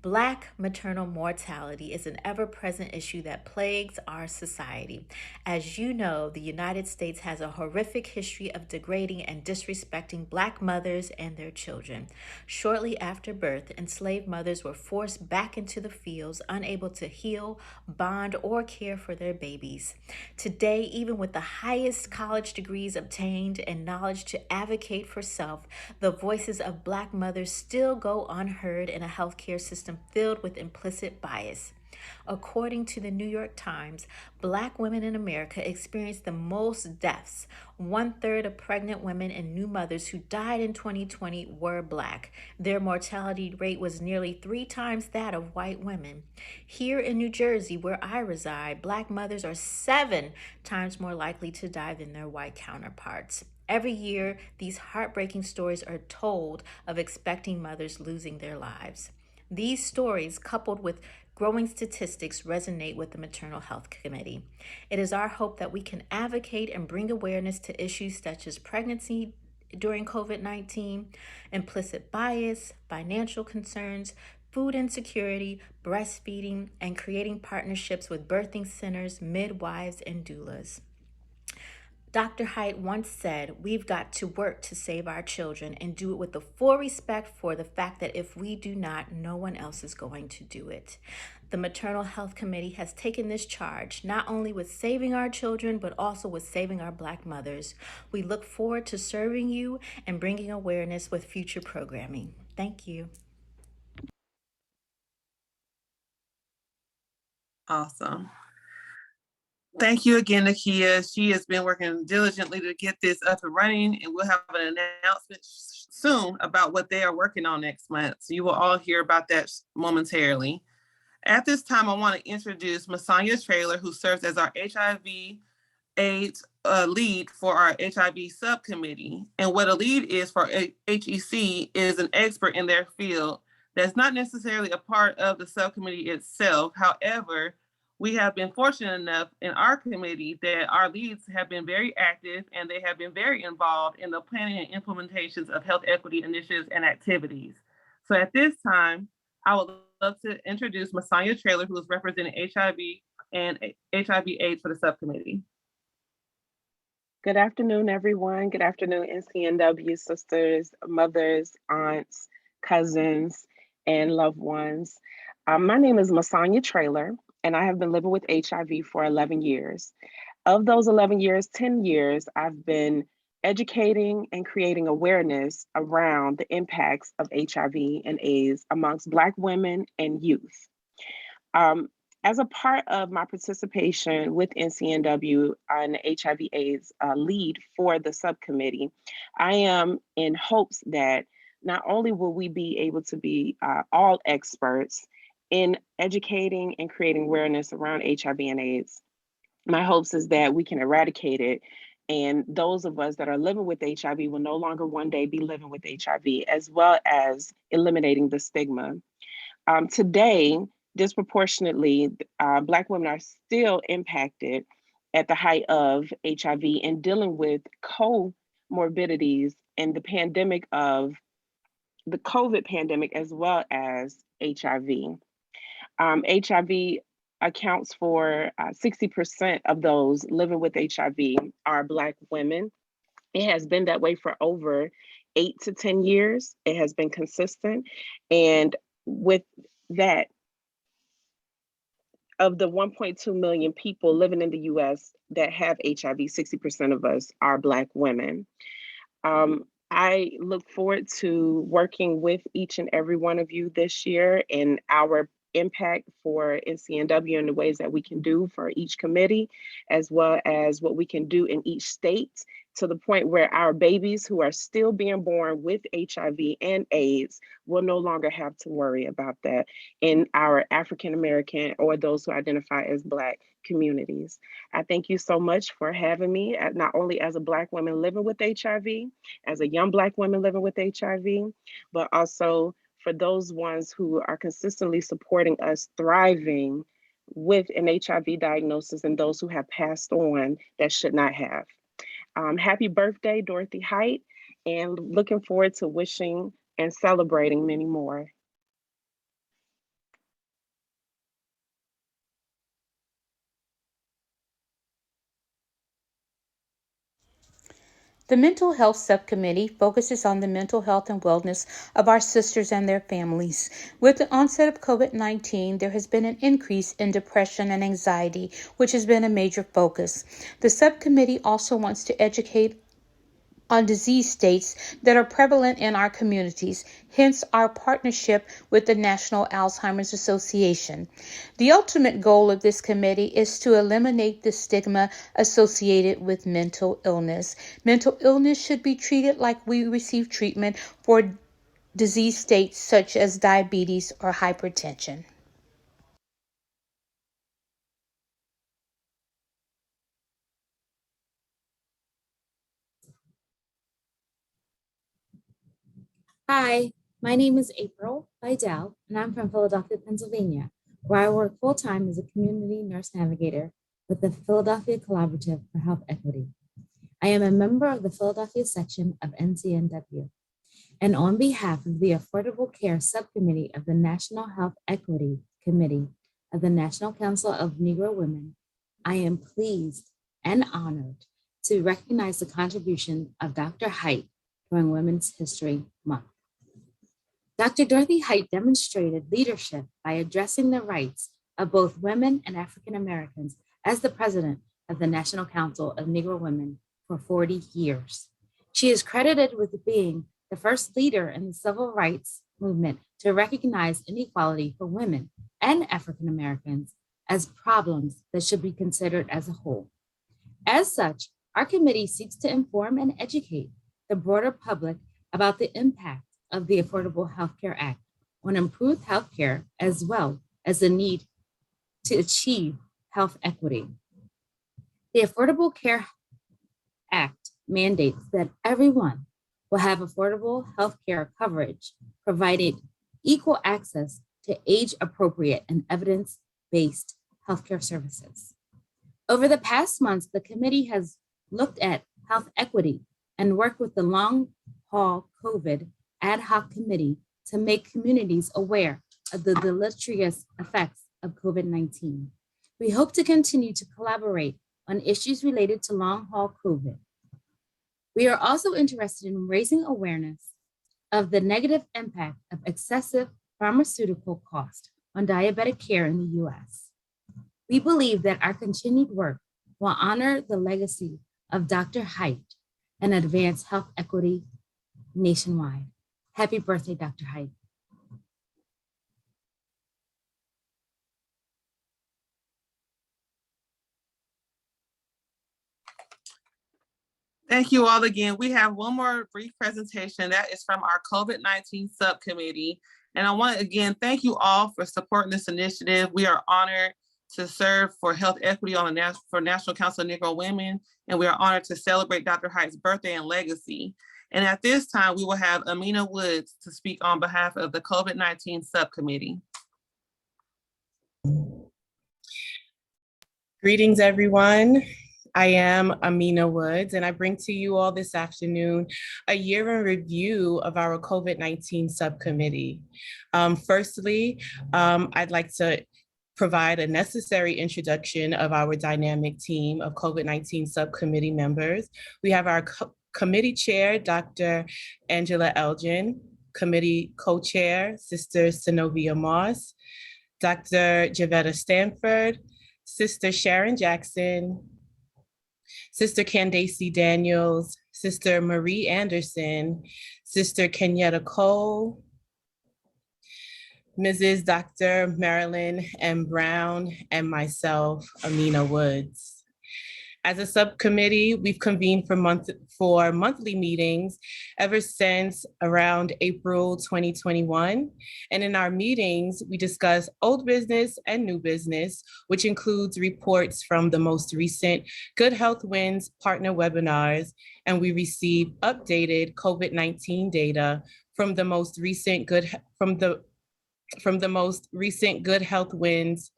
Black maternal mortality is an ever-present issue that plagues our society. As you know, the United States has a horrific history of degrading and disrespecting Black mothers and their children. Shortly after birth, enslaved mothers were forced back into the fields, unable to heal, bond, or care for their babies. Today, even with the highest college degrees obtained and knowledge to advocate for self, the voices of Black mothers still go unheard in a healthcare system filled with implicit bias. According to the New York Times, Black women in America experienced the most deaths. 1/3 of pregnant women and new mothers who died in 2020 were Black. Their mortality rate was nearly 3 times that of white women. Here in New Jersey, where I reside, Black mothers are 7 times more likely to die than their white counterparts. Every year, these heartbreaking stories are told of expecting mothers losing their lives. These stories, coupled with growing statistics, resonate with the Maternal Health Committee. It is our hope that we can advocate and bring awareness to issues such as pregnancy during COVID-19, implicit bias, financial concerns, food insecurity, breastfeeding, and creating partnerships with birthing centers, midwives, and doulas. Dr. Haidt once said, "We've got to work to save our children and do it with the full respect for the fact that if we do not, no one else is going to do it." The Maternal Health Committee has taken this charge, not only with saving our children, but also with saving our Black mothers. We look forward to serving you and bringing awareness with future programming. Thank you. Awesome. Thank you again, Nakia. She has been working diligently to get this up and running, and we'll have an announcement soon about what they are working on next month. So you will all hear about that momentarily. At this time, I want to introduce Masanya Traylor, who serves as our HIV/AIDS lead for our HIV subcommittee. And what a lead is for HEC is an expert in their field that's not necessarily a part of the subcommittee itself. However, we have been fortunate enough in our committee that our leads have been very active and they have been very involved in the planning and implementations of health equity initiatives and activities. So at this time, I would love to introduce Masanya Traylor, who is representing HIV and HIV/AIDS for the subcommittee. Good afternoon, everyone. Good afternoon, NCNW sisters, mothers, aunts, cousins, and loved ones. My name is Masanya Traylor, and I have been living with HIV for 11 years. Of those 11 years, 10 years, I've been educating and creating awareness around the impacts of HIV and AIDS amongst Black women and youth. As a part of my participation with NCNW on HIV/AIDS lead for the subcommittee, I am in hopes that not only will we be able to be all experts in educating and creating awareness around HIV and AIDS, my hopes is that we can eradicate it, and those of us that are living with HIV will no longer one day be living with HIV, as well as eliminating the stigma. Today, disproportionately, Black women are still impacted at the height of HIV and dealing with comorbidities and the pandemic of the COVID pandemic, as well as HIV. HIV accounts for 60% of those living with HIV are Black women. It has been that way for over 8 to 10 years. It has been consistent. And with that, of the 1.2 million people living in the US that have HIV, 60% of us are Black women. I look forward to working with each and every one of you this year in our impact for NCNW and the ways that we can do for each committee, as well as what we can do in each state, to the point where our babies who are still being born with HIV and AIDS will no longer have to worry about that in our African American or those who identify as Black communities. I thank you so much for having me, not only as a Black woman living with HIV, as a young Black woman living with HIV, but also for those ones who are consistently supporting us thriving with an HIV diagnosis and those who have passed on that should not have. Happy birthday, Dorothy Haidt, and looking forward to wishing and celebrating many more. The Mental Health Subcommittee focuses on the mental health and wellness of our sisters and their families. With the onset of COVID-19, there has been an increase in depression and anxiety, which has been a major focus. The subcommittee also wants to educate on disease states that are prevalent in our communities, hence our partnership with the National Alzheimer's Association. The ultimate goal of this committee is to eliminate the stigma associated with mental illness. Mental illness should be treated like we receive treatment for disease states such as diabetes or hypertension. Hi, my name is April Vidal, and I'm from Philadelphia, Pennsylvania, where I work full-time as a community nurse navigator with the Philadelphia Collaborative for Health Equity. I am a member of the Philadelphia section of NCNW, and on behalf of the Affordable Care Subcommittee of the National Health Equity Committee of the National Council of Negro Women, I am pleased and honored to recognize the contribution of Dr. Height during Women's History Month. Dr. Dorothy Height demonstrated leadership by addressing the rights of both women and African Americans as the president of the National Council of Negro Women for 40 years. She is credited with being the first leader in the civil rights movement to recognize inequality for women and African Americans as problems that should be considered as a whole. As such, our committee seeks to inform and educate the broader public about the impact of the Affordable Health Care Act on improved health care, as well as the need to achieve health equity. The Affordable Care Act mandates that everyone will have affordable health care coverage, provided equal access to age-appropriate and evidence-based healthcare services. Over the past months, the committee has looked at health equity and worked with the Long Haul COVID Ad Hoc Committee to make communities aware of the deleterious effects of COVID-19. We hope to continue to collaborate on issues related to long haul COVID. We are also interested in raising awareness of the negative impact of excessive pharmaceutical costs on diabetic care in the US. We believe that our continued work will honor the legacy of Dr. Height and advance health equity nationwide. Happy birthday, Dr. Height. Thank you all again. We have one more brief presentation that is from our COVID-19 subcommittee. And I want to again, thank you all for supporting this initiative. We are honored to serve for health equity on the National Council of Negro Women. And we are honored to celebrate Dr. Height's birthday and legacy. And at this time, we will have Amina Woods to speak on behalf of the COVID-19 subcommittee. Greetings, everyone. I am Amina Woods, and I bring to you all this afternoon a year in review of our COVID-19 subcommittee. Firstly, I'd like to provide a necessary introduction of our dynamic team of COVID-19 subcommittee members. We have our committee chair, Dr. Angela Elgin, committee co-chair, Sister Synovia Moss, Dr. Javetta Stanford, Sister Sharon Jackson, Sister Candace Daniels, Sister Marie Anderson, Sister Kenyatta Cole, Mrs. Dr. Marilyn M. Brown, and myself, Amina Woods. As a subcommittee, we've convened for monthly meetings ever since around April 2021. And in our meetings, we discuss old business and new business, which includes reports from the most recent Good Health Wins partner webinars. And we receive updated COVID-19 data from the most recent Good Health Wins.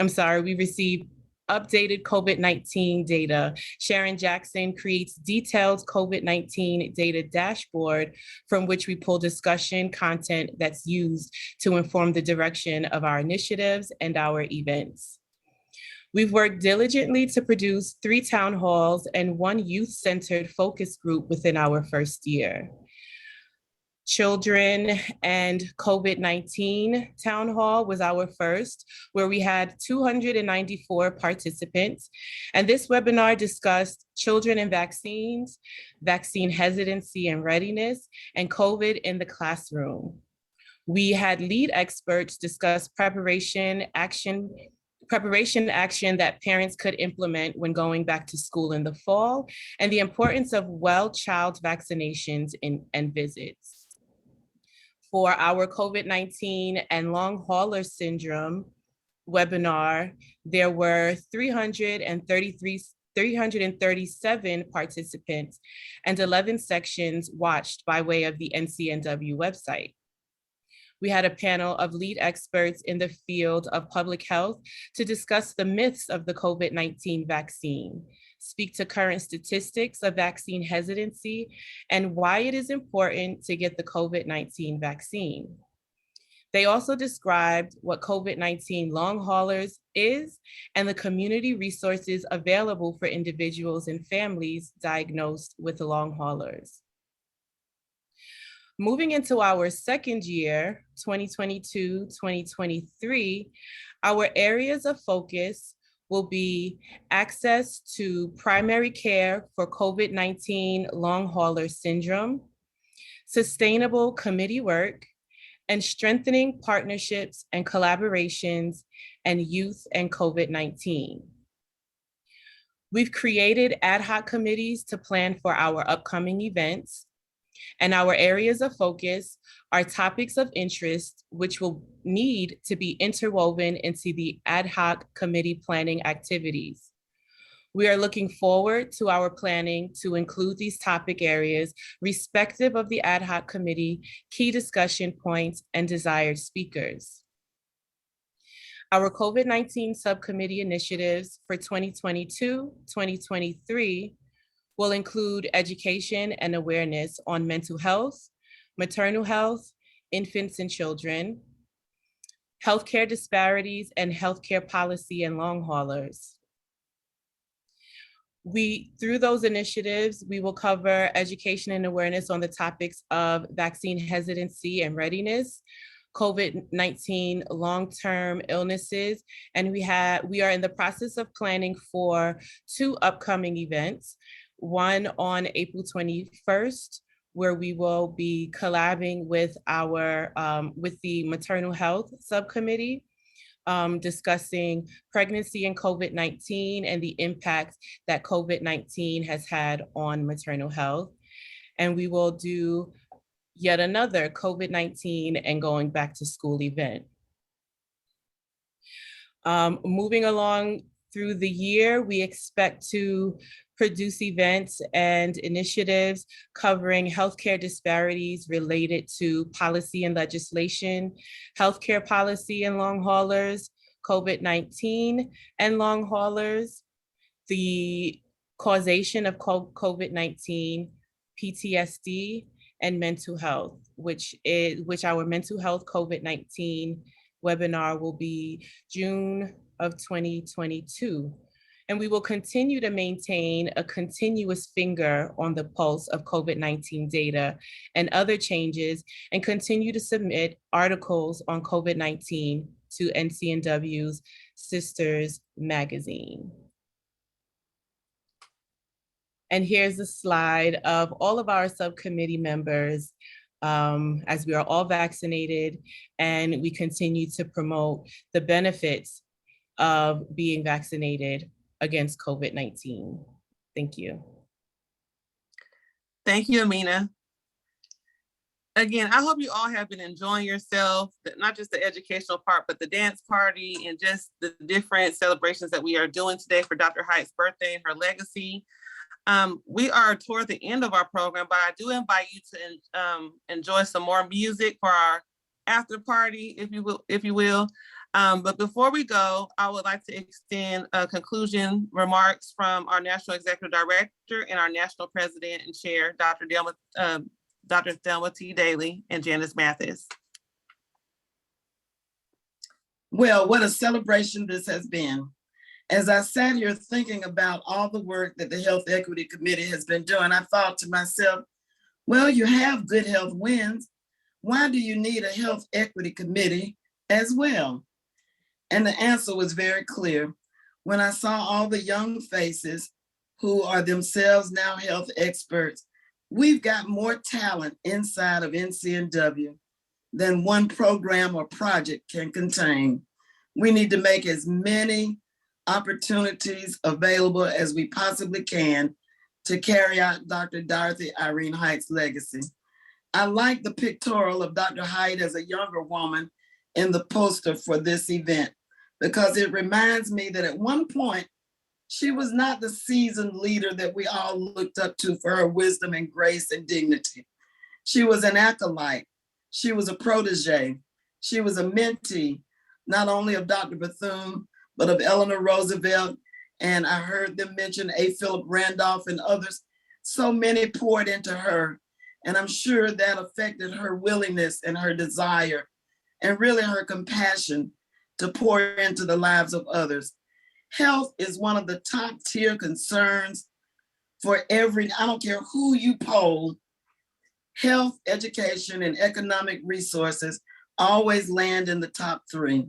We receive updated COVID-19 data. Sharon Jackson creates detailed COVID-19 data dashboard from which we pull discussion content that's used to inform the direction of our initiatives and our events. We've worked diligently to produce 3 town halls and 1 youth-centered focus group within our first year. Children and COVID-19 Town Hall was our first, where we had 294 participants. And this webinar discussed children and vaccines, vaccine hesitancy and readiness, and COVID in the classroom. We had lead experts discuss preparation action that parents could implement when going back to school in the fall, and the importance of well-child vaccinations and visits. For our COVID-19 and long hauler syndrome webinar, there were 337 participants and 11 sections watched by way of the NCNW website. We had a panel of lead experts in the field of public health to discuss the myths of the COVID-19 vaccine, speak to current statistics of vaccine hesitancy, and why it is important to get the COVID-19 vaccine. They also described what COVID-19 long haulers is and the community resources available for individuals and families diagnosed with long haulers. Moving into our second year, 2022-2023, our areas of focus will be access to primary care for COVID-19 long hauler syndrome, sustainable committee work, and strengthening partnerships and collaborations and youth and COVID-19. We've created ad hoc committees to plan for our upcoming events, and our areas of focus are topics of interest, which will need to be interwoven into the ad hoc committee planning activities. We are looking forward to our planning to include these topic areas, respective of the ad hoc committee, key discussion points, and desired speakers. Our COVID-19 subcommittee initiatives for 2022-2023 will include education and awareness on mental health, maternal health, infants and children, healthcare disparities and healthcare policy and long haulers. Through those initiatives, we will cover education and awareness on the topics of vaccine hesitancy and readiness, COVID-19 long-term illnesses, and we are in the process of planning for 2 upcoming events. One on April 21st, where we will be collabing with the maternal health subcommittee, discussing pregnancy and COVID-19 and the impact that COVID-19 has had on maternal health. And we will do yet another COVID-19 and going back to school event. Moving along through the year, we expect to produce events and initiatives covering healthcare disparities related to policy and legislation, healthcare policy and long haulers, COVID-19 and long haulers, the causation of COVID-19, PTSD, and mental health, which our mental health COVID-19 webinar will be June of 2022. And we will continue to maintain a continuous finger on the pulse of COVID-19 data and other changes, and continue to submit articles on COVID-19 to NCNW's Sisters magazine. And here's a slide of all of our subcommittee members as we are all vaccinated, and we continue to promote the benefits of being vaccinated against COVID-19. Thank you. Thank you, Amina. Again, I hope you all have been enjoying yourself, not just the educational part, but the dance party and just the different celebrations that we are doing today for Dr. Hyde's birthday and her legacy. We are toward the end of our program, but I do invite you to enjoy some more music for our after party, if you will. But before we go, I would like to extend conclusion remarks from our National Executive Director and our National President and Chair, Dr. Thelma T. Daly and Janice Mathis. Well, what a celebration this has been. As I sat here thinking about all the work that the Health Equity Committee has been doing, I thought to myself, well, you have good health wins, why do you need a health equity committee as well? And the answer was very clear. When I saw all the young faces who are themselves now health experts, we've got more talent inside of NCNW than one program or project can contain. We need to make as many opportunities available as we possibly can to carry out Dr. Dorothy Irene Height's legacy. I like the pictorial of Dr. Height as a younger woman in the poster for this event, because it reminds me that at one point, she was not the seasoned leader that we all looked up to for her wisdom and grace and dignity. She was an acolyte. She was a protege. She was a mentee, not only of Dr. Bethune, but of Eleanor Roosevelt. And I heard them mention A. Philip Randolph and others. So many poured into her. And I'm sure that affected her willingness and her desire and really her compassion to pour into the lives of others. Health is one of the top tier concerns for I don't care who you poll, health, education, and economic resources always land in the top 3.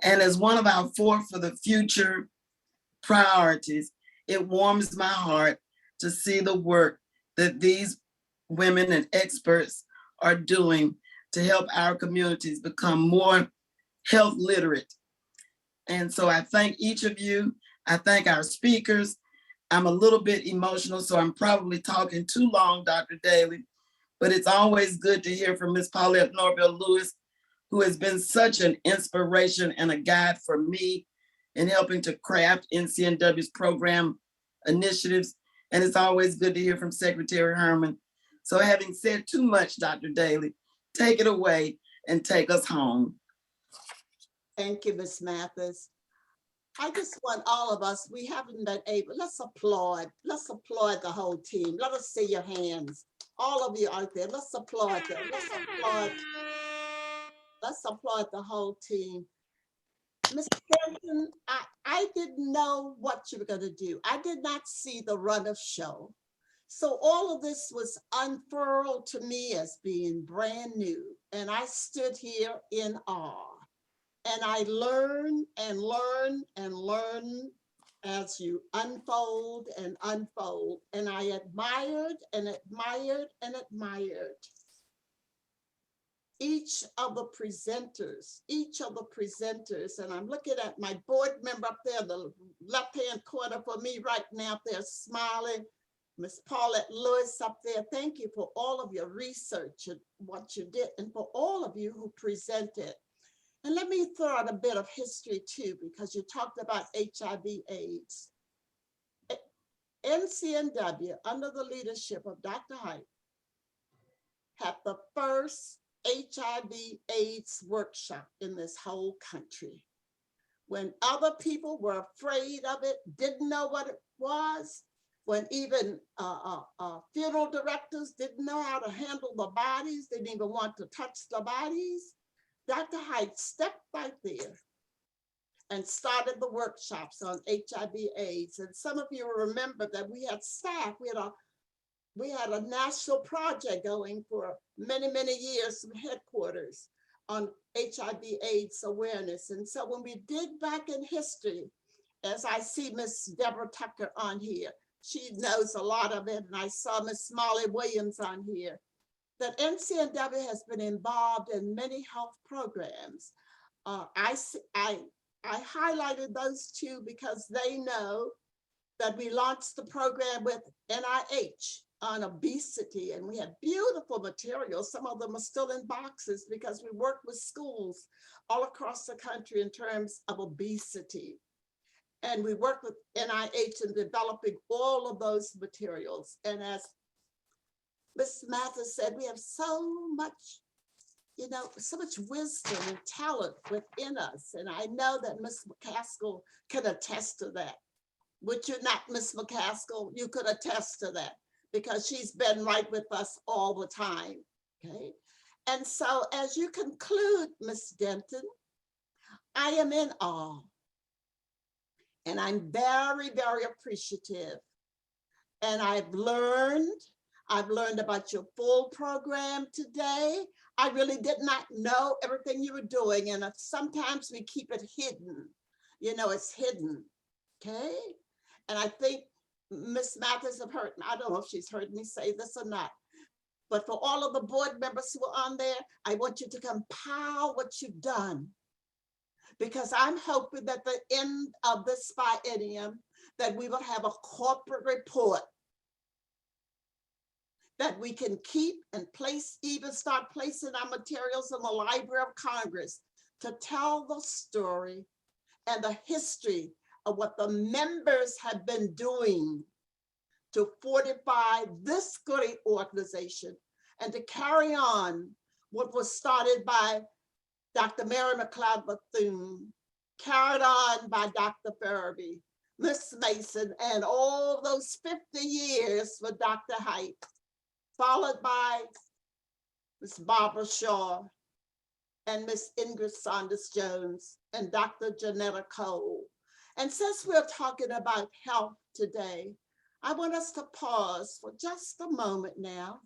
And as one of our 4 for the future priorities, it warms my heart to see the work that these women and experts are doing to help our communities become more health literate. And so I thank each of you. I thank our speakers. I'm a little bit emotional, so I'm probably talking too long, Dr. Daly, but it's always good to hear from Ms. Paulette Norville Lewis, who has been such an inspiration and a guide for me in helping to craft NCNW's program initiatives. And it's always good to hear from Secretary Herman. So having said too much, Dr. Daly, take it away and take us home. Thank you, Ms. Mathis. I just want all of us, we haven't been able, let's applaud the whole team. Let us see your hands. All of you out there, let's applaud them. Let's applaud the whole team. Ms. Denton, I didn't know what you were gonna do. I did not see the run of show. So all of this was unfurled to me as being brand new. And I stood here in awe. And I learn and learn and learn as you unfold and unfold. And I admired and admired and admired each of the presenters. And I'm looking at my board member up there, the left-hand corner for me right now, they're smiling. Ms. Paulette Lewis up there, thank you for all of your research and what you did, and for all of you who presented. And let me throw out a bit of history too, because you talked about HIV/AIDS. NCNW, under the leadership of Dr. Height, had the first HIV/AIDS workshop in this whole country. When other people were afraid of it, didn't know what it was, when even funeral directors didn't know how to handle the bodies, didn't even want to touch the bodies, Dr. Height stepped right there and started the workshops on HIV/AIDS. And some of you remember that we had staff, we had a national project going for many, many years from headquarters on HIV/AIDS awareness. And so when we dig back in history, as I see Miss Deborah Tucker on here, she knows a lot of it, and I saw Miss Molly Williams on here, that NCNW has been involved in many health programs. I highlighted those two because they know that we launched the program with NIH on obesity, and we had beautiful materials. Some of them are still in boxes because we work with schools all across the country in terms of obesity. And we work with NIH in developing all of those materials. And as Ms. Mathis said, we have so much, so much wisdom and talent within us. And I know that Ms. McCaskill can attest to that. Would you not, Ms. McCaskill? You could attest to that because she's been right with us all the time, okay? And so as you conclude, Ms. Denton, I am in awe. And I'm very, very appreciative. And I've learned, I've learned about your full program today. I really did not know everything you were doing, and sometimes we keep it hidden. You know, it's hidden, okay? And I think Miss Mathis have heard, I don't know if she's heard me say this or not, but for all of the board members who are on there, I want you to compile what you've done, because I'm hoping that the end of this biennium that we will have a corporate report that we can keep and place, even start placing our materials in the Library of Congress to tell the story and the history of what the members have been doing to fortify this great organization and to carry on what was started by Dr. Mary McLeod Bethune, carried on by Dr. Farabee, Miss Mason, and all those 50 years with Dr. Height, followed by Miss Barbara Shaw and Miss Ingrid Saunders Jones and Dr. Janetta Cole. And since we're talking about health today, I want us to pause for just a moment now,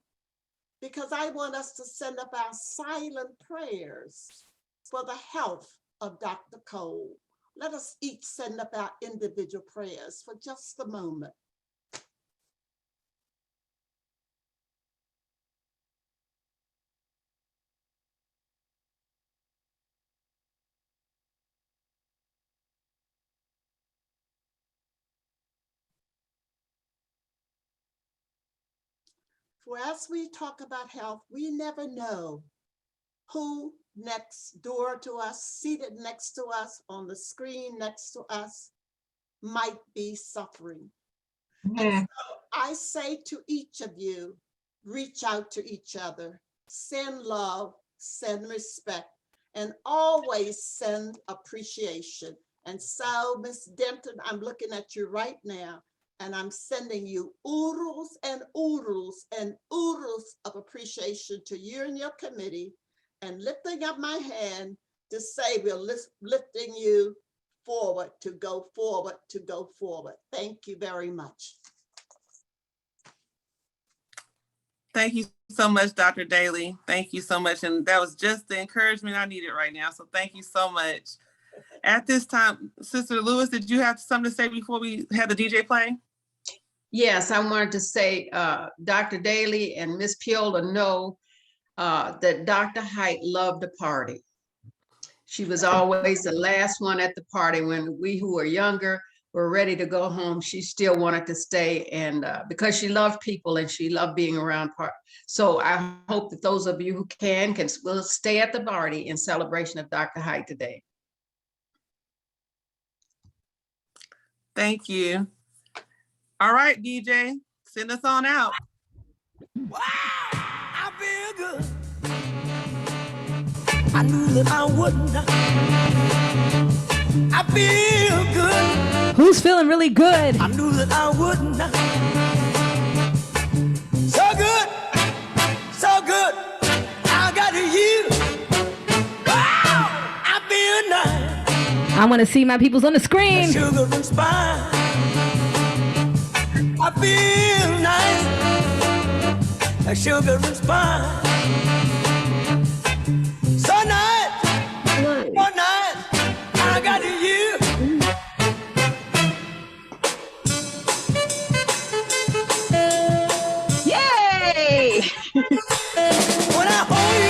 because I want us to send up our silent prayers for the health of Dr. Cole. Let us each send up our individual prayers for just a moment. For as we talk about health, we never know who next door to us, seated next to us, on the screen next to us, might be suffering. And so I say to each of you, reach out to each other, send love, send respect, and always send appreciation. And so, Ms. Denton, I'm looking at you right now, and I'm sending you oodles and oodles and oodles of appreciation to you and your committee, and lifting up my hand to say we're lifting you forward, to go forward, to go forward. Thank you very much. Thank you so much, Dr. Daly. Thank you so much. And that was just the encouragement I needed right now. So thank you so much. At this time, Sister Lewis, did you have something to say before we had the DJ play? Yes, I wanted to say Dr. Daly and Miss Piola know that Dr. Height loved the party. She was always the last one at the party. When we who were younger were ready to go home, she still wanted to stay, and because she loved people and she loved being around. So I hope that those of you who can will stay at the party in celebration of Dr. Height today. Thank you. All right, DJ, send us on out. Wow, I feel good. I knew that I wouldn't. I feel good. Who's feeling really good? I knew that I wouldn't. So good, so good. I got you. Wow, I feel nice. I want to see my peoples on the screen. Sugar and spice. I feel nice. Sugar and spice. So nice, so nice. I got you. Yay! When I hold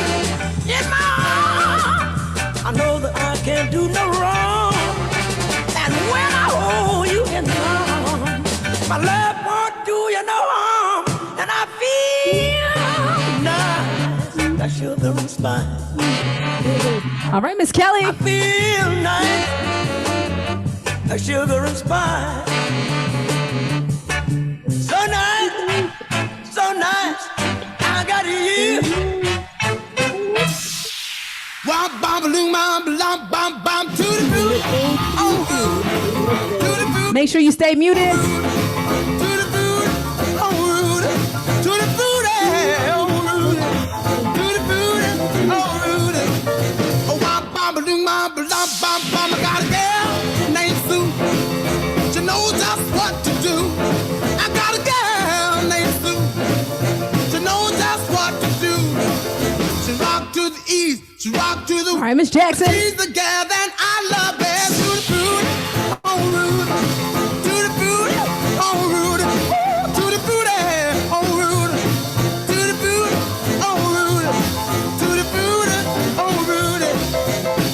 you in my arms, I know that I can't do no wrong. And when I hold you in my arms, my love won't do you no harm. And I feel nice, that sugar and spice. All right, Miss Kelly. I feel nice, that sugar and spice. So nice, so nice. I got you. Wah bam balloon bam bam bam to the boot. Oh, to the boot. Make sure you stay muted. To the boot. Oh, to the boot. Oh, to the boot. Oh, oh, wah bam balloon bam bam. I got a girl named Sue. She knows just what to do. I got a girl named Sue. what to do. She rock to the east, she rock to the All right, Miss Jackson. She's the gal that I love best. To the food, on route. To the food, on route. To the food, on route. To the food, on route. To the food, on route.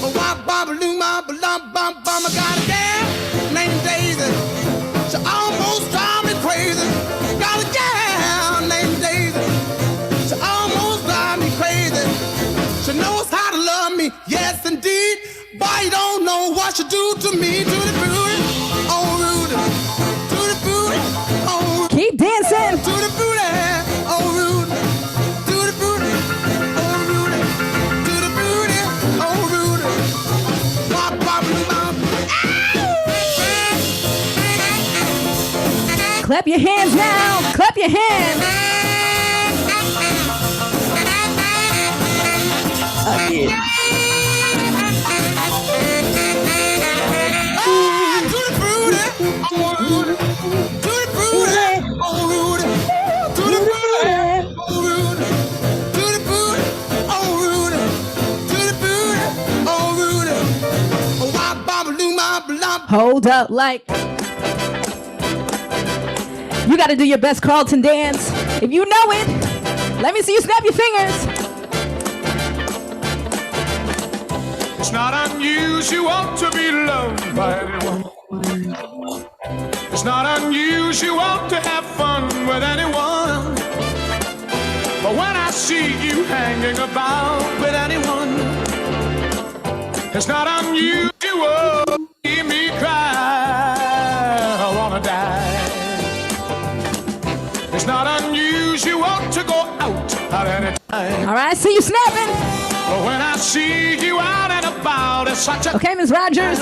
Oh, wop, bop, loom, bop, lump, bump, bum. I got a gal named Daisy. She almost drive me crazy. Got a gal named Daisy. She almost drive me crazy. She knows how to love me, yes indeed. But you don't know what she do to me. To the food, on route. To the food, on route. Keep dancing. To the food, on route. To the food, on route. To the food, on route. Bop, bop, bop. Clap your hands now. Clap your hands. Again. Hold up, like you got to do your best Carlton dance. If you know it, let me see you snap your fingers. It's not unusual to be loved by anyone. It's not unusual to have fun with anyone. But when I see you hanging about with anyone, it's not unusual to see me cry. I wanna die. It's not unusual to go out at any time. All right, I see you snapping. But when I see you out and about, it's such a... Okay, Ms. Rogers.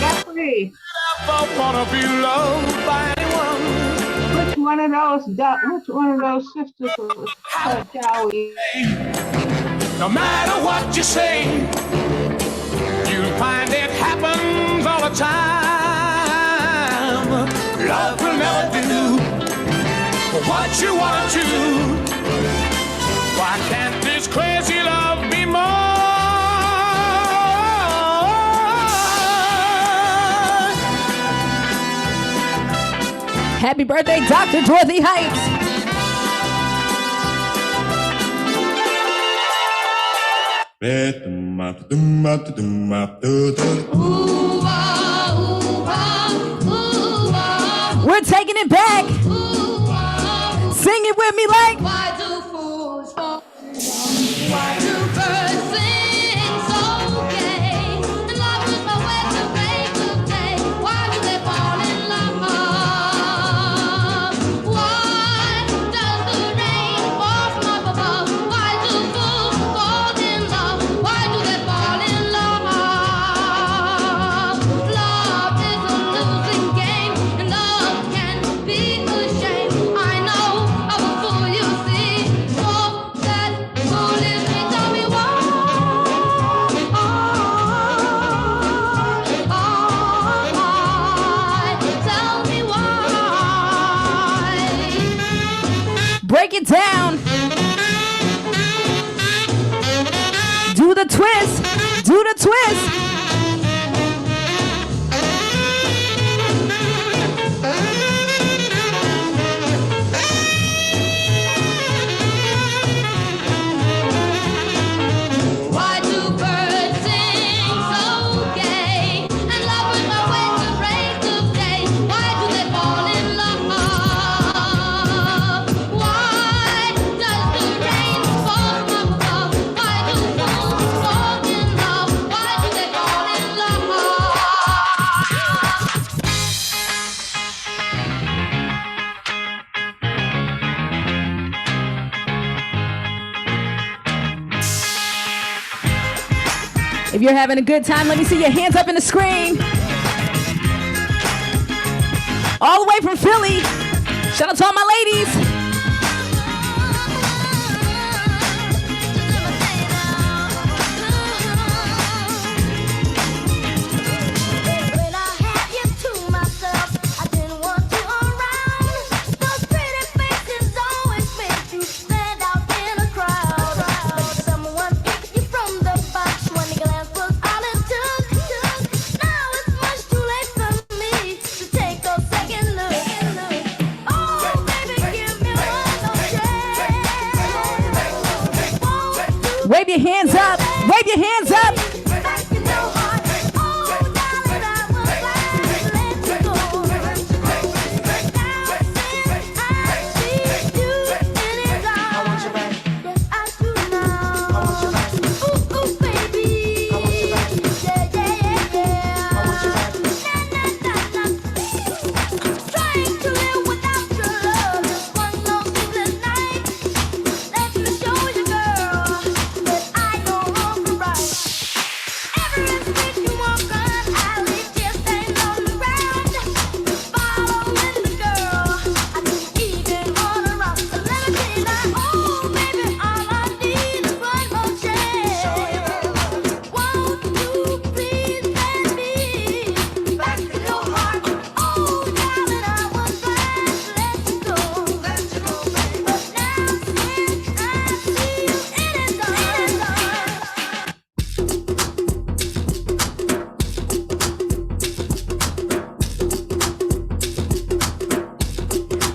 Jeffrey. I wanna be loved by anyone. Which one of those sisters was shall we? No matter what you say, you'll find it happens all the time. Love will never do what you want to. Why can't this crazy love be more? Happy birthday, Dr. Dorothy Heights. We're taking it back. Sing it with me like. Why do fools fall? Why do birds sing so gay? And love is my way to break the day. Why do they fall in love? Why does the rain fall from up above? Why do fools fall in love? Why do they fall in love? Love is a losing game, and love can be a shame. I know I will fool you, see. Oh, that foolish me, tell me why. Tell me why. Break it down. Do the twist. Do the twist. Why do birds sing so gay? And love is my way to break the day. Why do they fall in love? Why does the rain fall from above? Why do fools fall in love? Why do they fall in love? If you're having a good time, let me see your hands up in the screen. All the way from Philly. Shout out to all my ladies. When I had you to myself, I didn't want you around. Those pretty faces always make you stand out your hands up. Wave your hands up.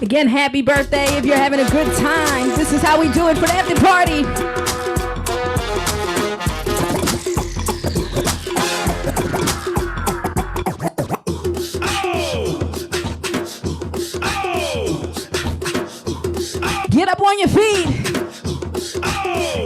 Again, happy birthday if you're having a good time. This is how we do it for the after party. Get up on your feet.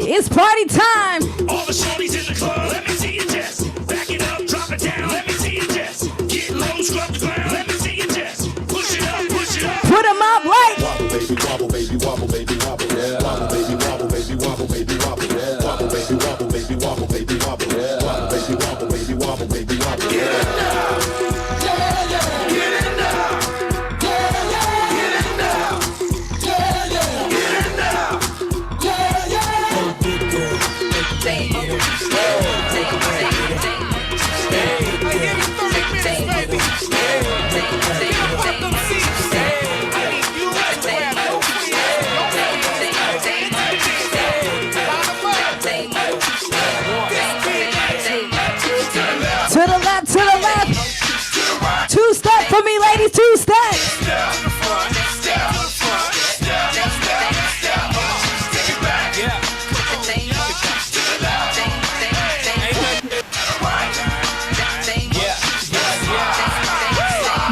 It's party time. All the shorties in the club, let me see you just back it up, drop it down, let me see you just get low, scrub the ground, let me see you just push it up, push it up. Put them up like wobble, baby, wobble, baby, wobble, baby, wobble, yeah. Wobble, baby, wobble, baby, wobble, baby, wobble, yeah. Wobble, baby, wobble, baby, wobble, baby, wobble, yeah. Wobble, baby, wobble, baby, wobble, baby, wobble, yeah. Get in now, yeah, yeah, get in now, yeah, yeah, get in now, yeah, yeah, get in now, yeah, yeah. Oh, good girl, take it, take it, to the left, to the left. Two step for me, ladies, two steps.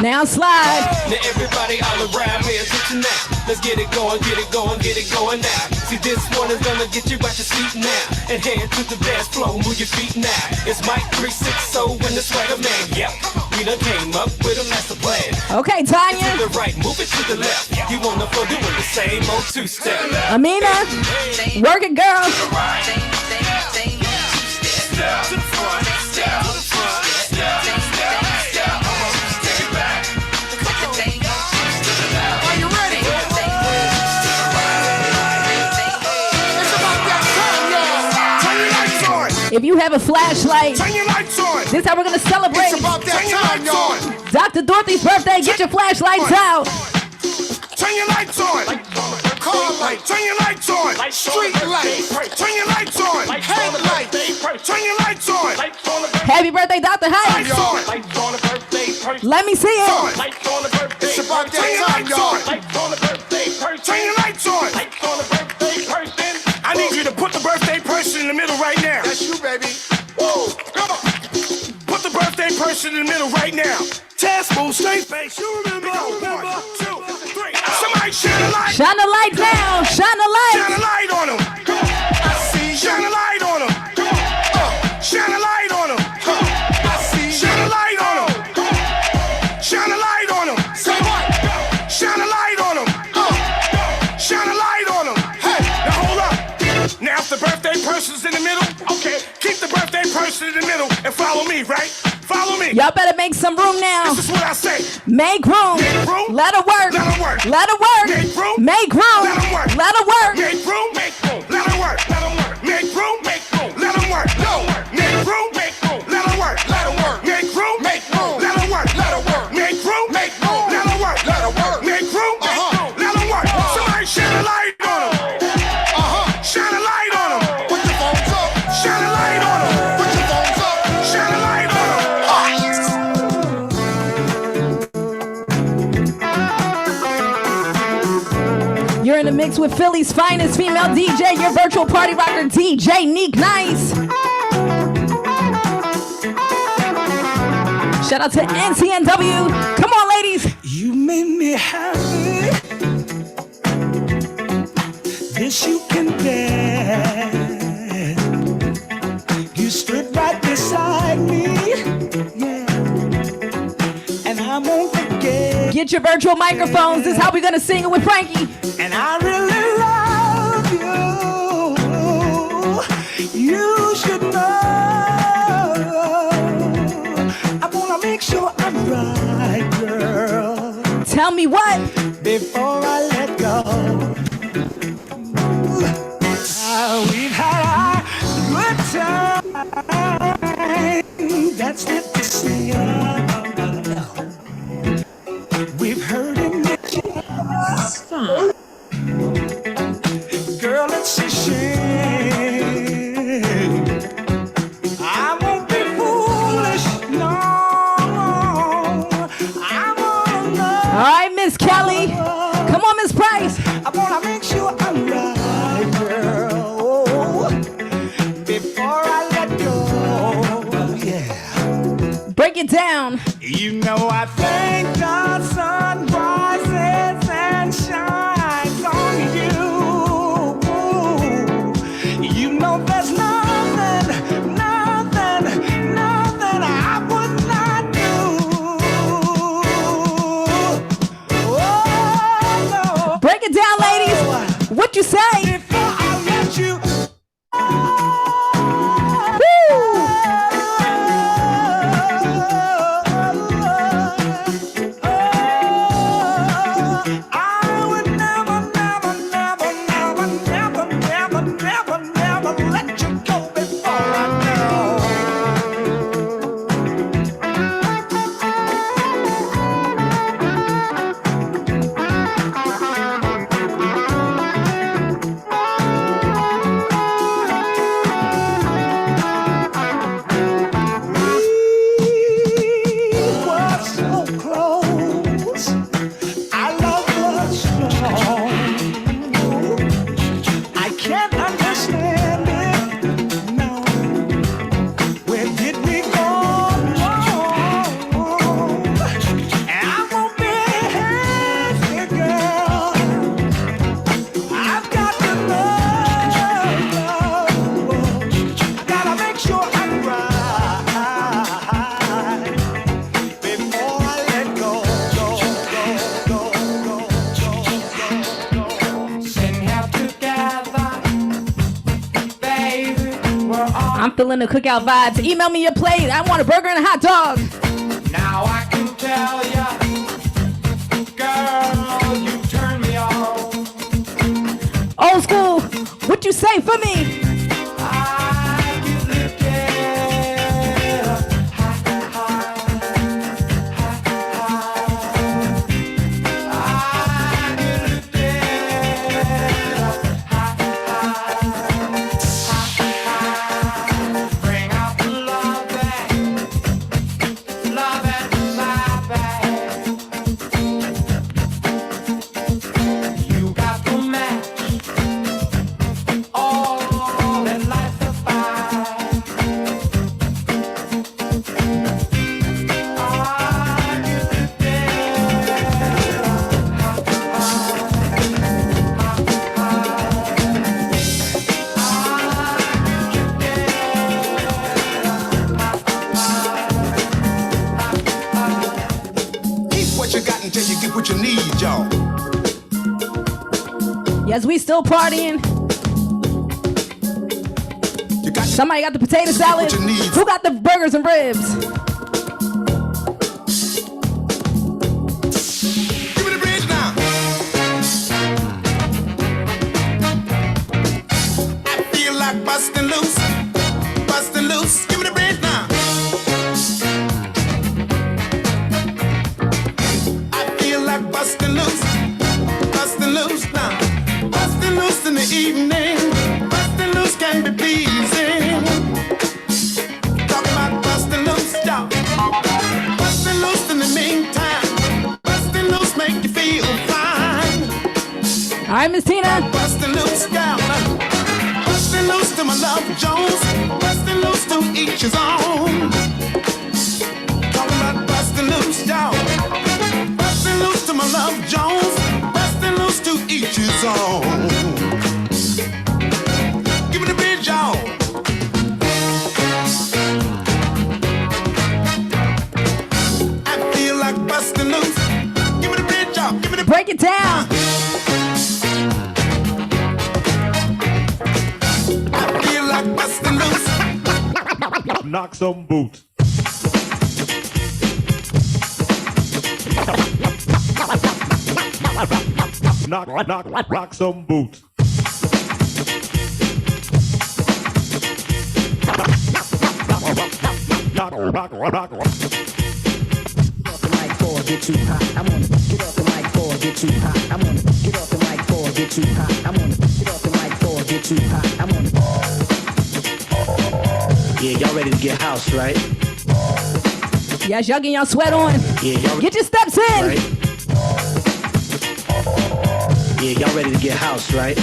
Now slide. Now everybody all around me, attention now. Let's get it going, get it going, get it going now. See, this one is gonna get you at your seat now. And head to the dance floor, move your feet now. It's Mike 360 and the Swagger Man, yep. We done came up with a master plan. Okay, Tanya. To the right, move it to the left. You on the floor doing the same old two-step. Amina, work it, girl. To the right, step to the front, step to the front, step, step, step. Take it back. Are you ready? It's about that time, y'all. Turn your lights on. If you have a flashlight, Turn your lights on. this is how we're gonna celebrate. It's about that time, y'all. Dr. Dorothy's birthday. Get your flashlights out. Turn your lights on. Car light. Turn your lights on. Street light. Turn your lights on. Headlight. Turn your lights on. Happy birthday, Dr. Hyde. Let me see it. It's about that time, y'all. Turn your lights on. I need you to put the birthday person in the middle right now. That's you, baby. Woo. Come on. Put the birthday person in the middle right now. Test, move, straight face. You remember. 1, 2, 3. Somebody shine a light. Shine the light now. Shine the light. Shine a light on him. Come on. I see. Shine a light on him. Come on. Shine a light on him. Come on. I see. Shine a light on him. Come on. Shine a light on him. Say what? Shine a light on him. Shine a light on him. Hey, now hold up. Now if the birthday person's in the middle, okay, keep the birthday person in the middle and follow me, right? Follow me. Y'all better make some room now. This is what I say. Make room. Make room. Let her work. Let her work. Let her work. Make room. Make room. Let her work. Let her work. Make room. Make room. Let her work. Let her work. Make room. Make room. Let her work. No. Make room. Make room. Let her work. Let her work. Make room. Make room. Let her work. Let her work. Make room. Make room. Let her work. Let her work. Make room. Make room. Let her work. Somebody shine a light on him. Shine a light on him. Put your phones up. Shine a light on him. Put your phones up. Shine a light on him. You're in the mix with Philly's finest female DJ, your virtual party rocker, DJ Neek Nice. Shout out to NCNW. Come on, ladies. You made me happy. This you can bear. You stood right beside me. Yeah. And I won't forget. Get your virtual microphones. This is how we're going to sing it with Frankie. And I really love you. You should know. I wanna make sure I'm right, girl. Tell me what? Before I let go. We've had a good time. That's it to say. We've heard it. Girl, it's a shame. I won't be foolish, no. I wanna know. All right, Miss Kelly. Come on, Miss Price. I wanna make sure I'm right, girl. Before I let go, yeah. Break it down. You know I thank the sun rises and shines on you. You know there's nothing I would not do. Oh, no. Break it down, ladies. What you say? Before I let you. I'm feeling the cookout vibes. Email me your plate. I want a burger and a hot dog. Now I can tell ya, girl, you turn me on. Old school. What you say for me? Yes, we still partying. Somebody got the potato salad. Who got the burgers and ribs? Give me the bridge now. I feel like busting loose, busting loose. Give me the bridge now. I feel like busting loose, busting loose now. Busting loose in the evening, busting loose can be pleasing. Talk about busting loose, y'all. Busting loose in the meantime, busting loose make you feel fine. All right, Miss Tina. love Jones, busting loose to each his own. Talking about busting loose, y'all. Busting loose to my love Jones, busting loose to each his own. Give me the bridge, y'all. I feel like busting loose. Give me the bridge, y'all. Give me the break it down. I feel like busting loose. Knock some boots. Knock some boots. Get too hot. I'm gonna get off the mic for get too hot. I'm gonna get off the mic for get too hot. I'm gonna get off the mic for get too hot. I'm gonna. Yeah, y'all ready to get house, right? Yes, y'all getting y'all sweat on. Yeah, y'all get your steps in. Right? Yeah, y'all ready to get house, right?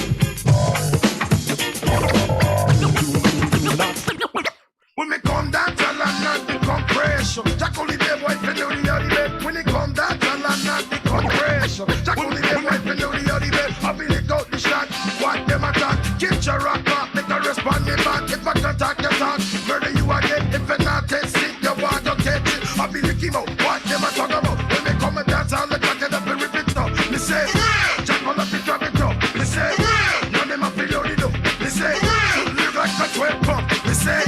When me come down to London, the compression. Jack only the boy for the other bed. When it come down to London, the compression. Jack only the boy for the other bed. I feel it out the shot. What them attack? Get your rock back. Make a respond me back. If I can talk, you talk. Murder you again. If it not test it, you want to catch it. I feel it came out. What them a talk about? When me come and dance, I'll look at it up and rip it up. Me say, Jack on up and drop it up. Me say, none of them a feel out it up. Me say, live like a 12 pump. Me say,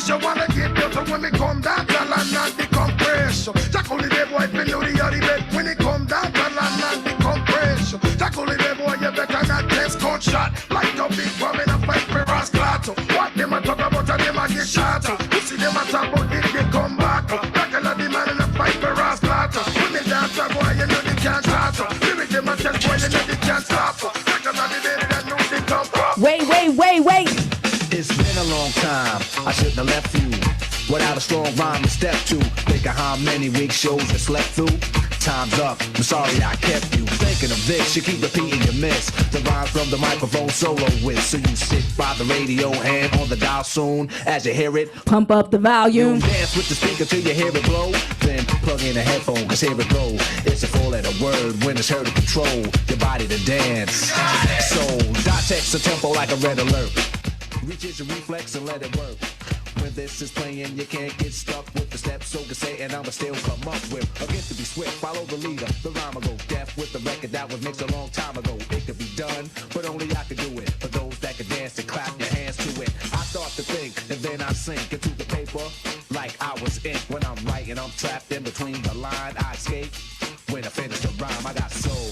you wanna get built when me come down to land and the compression. Jack only the boy fin know the other bed. When it come down to land and the compression. Jack only the boy you better not test cut shot. Like a big bomb in a fight for us clatter. What them a talk about and them a get shot. You see them a talk about if they come back. Like a lot of man in a fight for us clatter. When they dance a boy you know they can't start. Lyric them a test boy you know they can't stop. Like a lot of baby that know they come from. Wait. It's been a long time, I shouldn't have left you without a strong rhyme to step to. Think of how many weak shows I slept through. Time's up, I'm sorry I kept you thinking of this. You keep repeating your miss the rhyme from the microphone solo with. So you sit by the radio, hand on the dial soon. As you hear it, pump up the volume. You dance with the speaker till you hear it blow. Then plug in a headphone, cause here it go. It's a four-letter word when it's heard to control your body to dance. So dot text a tempo like a red alert. Reaches your reflex and let it work. When this is playing, you can't get stuck with the steps. So can say, and I'ma still come up with a gift to be swift. Follow the leader, the rhyme will go deaf with the record that was mixed a long time ago. It could be done, but only I could do it. For those that can dance and clap your hands to it. I start to think, and then I sink into the paper like I was ink. When I'm writing, I'm trapped in between the line. I escape when I finish the rhyme. I got soul.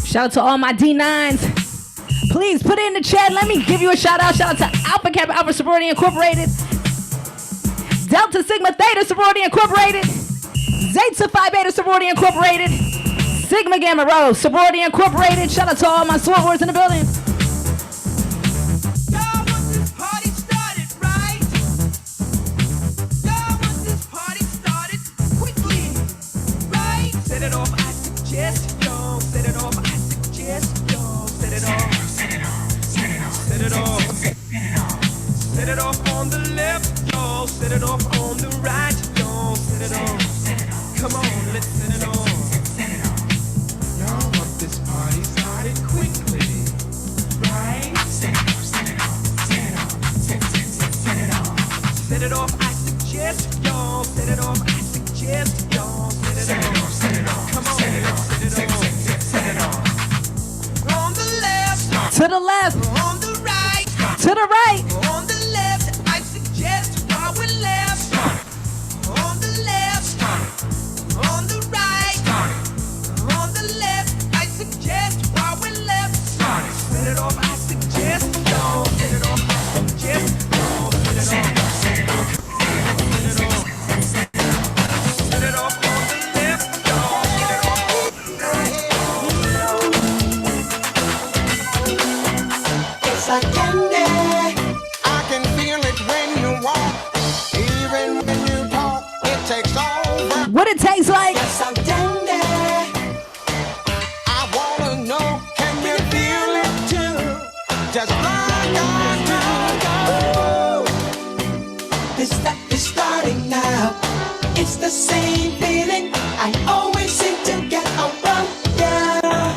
Shout out to all my D9s. Please put it in the chat. Let me give you a shout out. Shout out to Alpha Kappa Alpha Sorority Incorporated, Delta Sigma Theta Sorority Incorporated, Zeta Phi Beta Sorority Incorporated, Sigma Gamma Rho Sorority Incorporated. Shout out to all my sorors in the building. Set it off, I suggest, yo. Set it off, I suggest, yo. Set it off. Set it off. Set it off. Set it off. Set it off on the left, yo. Set it off on the right, yo. Set it off. Come on, let's set it off. Y'all want this party started quickly, right? Set it off. Set it off. Set it off. Set it off. Set it off, I suggest, yo. Set it off, I suggest, yo. Set it off. Set it off. Come on, set it off. Set it off. On the left. To the left. On the right. To the right. On the left. I suggest while we're left. On the left. On the right. On the left. I suggest while we're left. Set it off. I suggest. No. Set it off. I suggest. No. Set it off. Set it off. Set it off. Set it off on the left. like candy. I can feel it when you walk, even when you talk. It takes over. What it tastes like? Yes, I'm dandy. I wanna know, can you feel it too? Just like I do. Ooh. This stuff is starting now. It's the same feeling I always seem to get around. Yeah.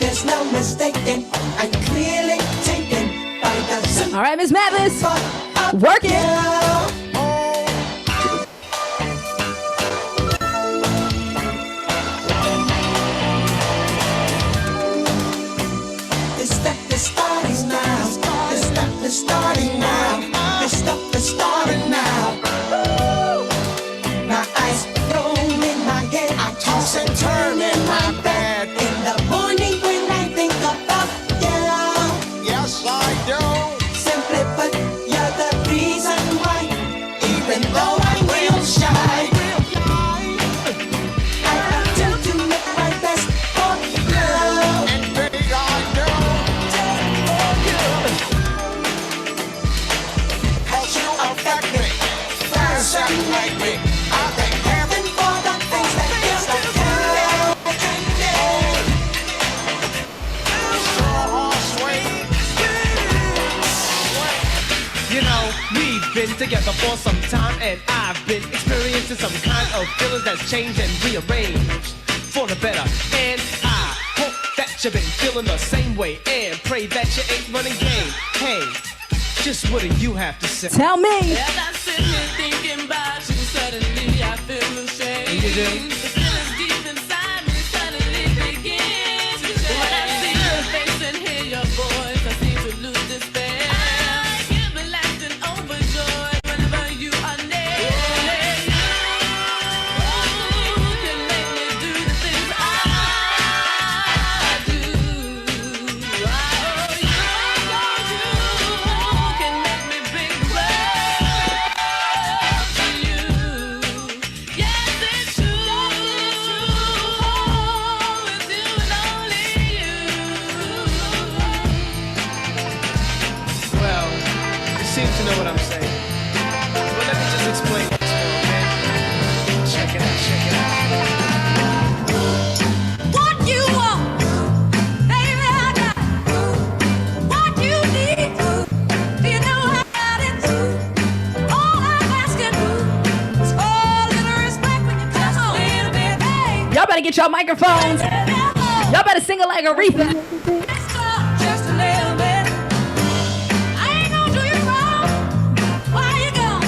There's no mistaking. I'm clearly taken by the. All right, Miss Mathis, work it. Yeah. This stuff is starting now. This stuff is starting now. This stuff is starting now. My eyes roll in my head. I toss and turn in my bed. In the morning when I think about you. Yes, I do. Simply put, you're the reason why. Even though I'm real shy, I attempt to make my best for you. And baby, I do. Cause you affect me. Fast and like me. I thank heaven for the things that gives the You know, we've been together for some time, and I've been experiencing some kind of feelings that's changed and rearranged for the better. And I hope that you've been feeling the same way, and pray that you ain't running game. Hey, just what do you have to say? Tell me. As I sit here thinking about you, suddenly I feel ashamed. You do? The feelings deep inside me suddenly begin to change. When I see your face and hear your voice, I seem to lose despair. I get relaxed and overjoyed whenever you are near. You can make me do the things I do. Oh, you can make me bring the world to you. Yes, it's true. It's you and only you. Well, you seem to know what I'm saying. But let me just explain this more, okay? Check it out, check it out. What you want, baby, I got it. What you need, do you know I got it? All I'm asking is for a little respect when you just a little bit, hey. Y'all better get y'all microphones. Y'all better sing it like Aretha. Just a little bit. I ain't gonna do you wrong. Why you gone?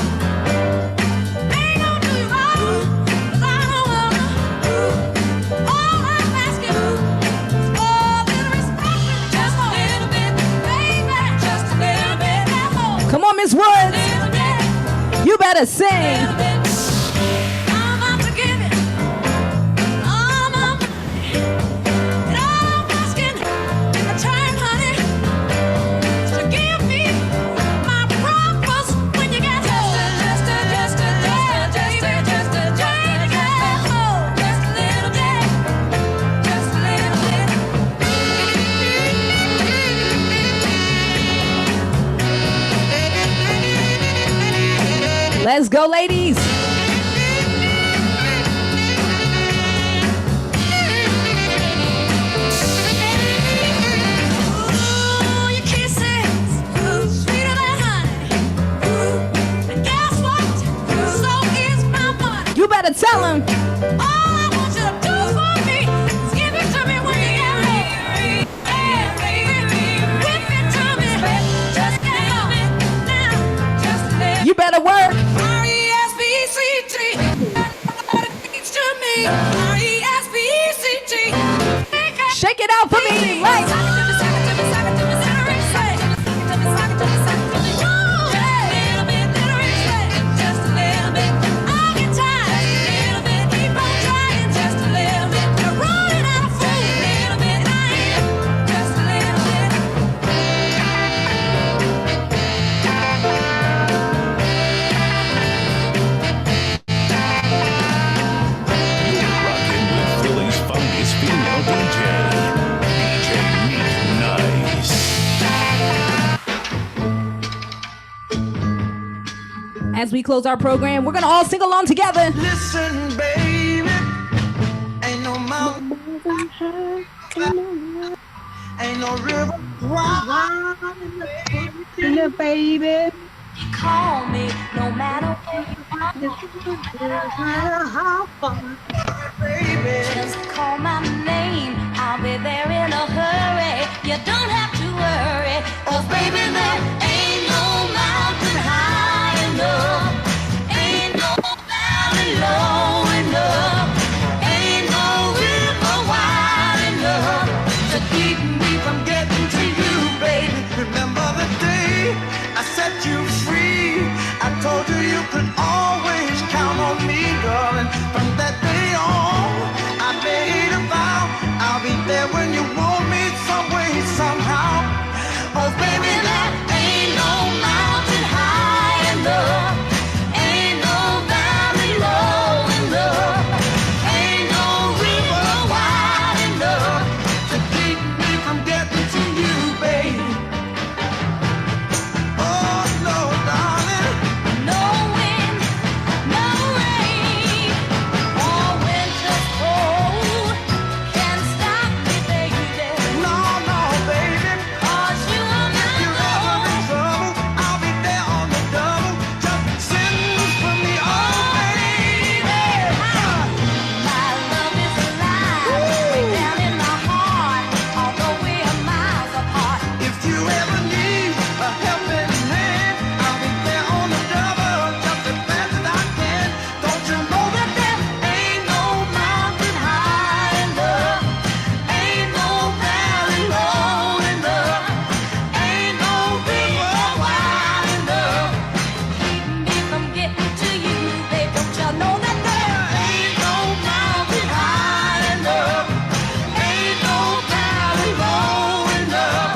I ain't gonna do you wrong, 'cause I don't wanna. All I'm asking is for a little respect, just a little bit, baby, just a little bit. Come on, Miss Woods. You better sing. I'm out to give it all my money. And all I'm asking in return, honey, is to give me my promise when you get home. Just a little bit. Just a little bit. Let's go, ladies. Ooh, your kisses, sweeter than honey. And guess what? So is my money. You better tell him. All I want you to do for me is give it to me when you get ready. Whip it to me, just a little bit now, just a little. You better work. R-E-S-P-E-C-T. What it means to me. R-E-S-P-E-C-T. Shake it out for me. Right. Rocking with Philly's finest female DJ, DJ Mika. As we close our program, we're gonna all sing along together. Listen, baby, ain't no mountain, ain't no river the baby. Call me no matter where you are. Just call my name, I'll be there in a hurry. You don't have to worry, 'cause baby, there ain't no mountain high enough, ain't no valley low enough, ain't no river wide enough to keep me from getting to you, baby. Remember the day I set you free? I told you you could always count on me, darling. From that day on, I made a vow I'll be there when you want me, some way, somehow. Oh, baby, there ain't no mountain high enough, ain't no valley low enough, ain't no river wide enough to keep me from getting to you, baby. Oh, no, darling. No wind, no rain, or winter's cold can stop me, baby. No, no, baby. 'Cause you are my You're ever in trouble, I'll be there on the double. Just send for me, oh, baby. My love is alive, way down in my heart, although we are miles apart. If you ever need a helping hand, I'll be there on the double, just as fast as I can. Don't you know that there Ain't no mountain high enough, ain't no valley low enough, ain't no river wide enough to keep me from getting to you, babe. Don't you know that there ain't no mountain high enough, ain't no valley low enough,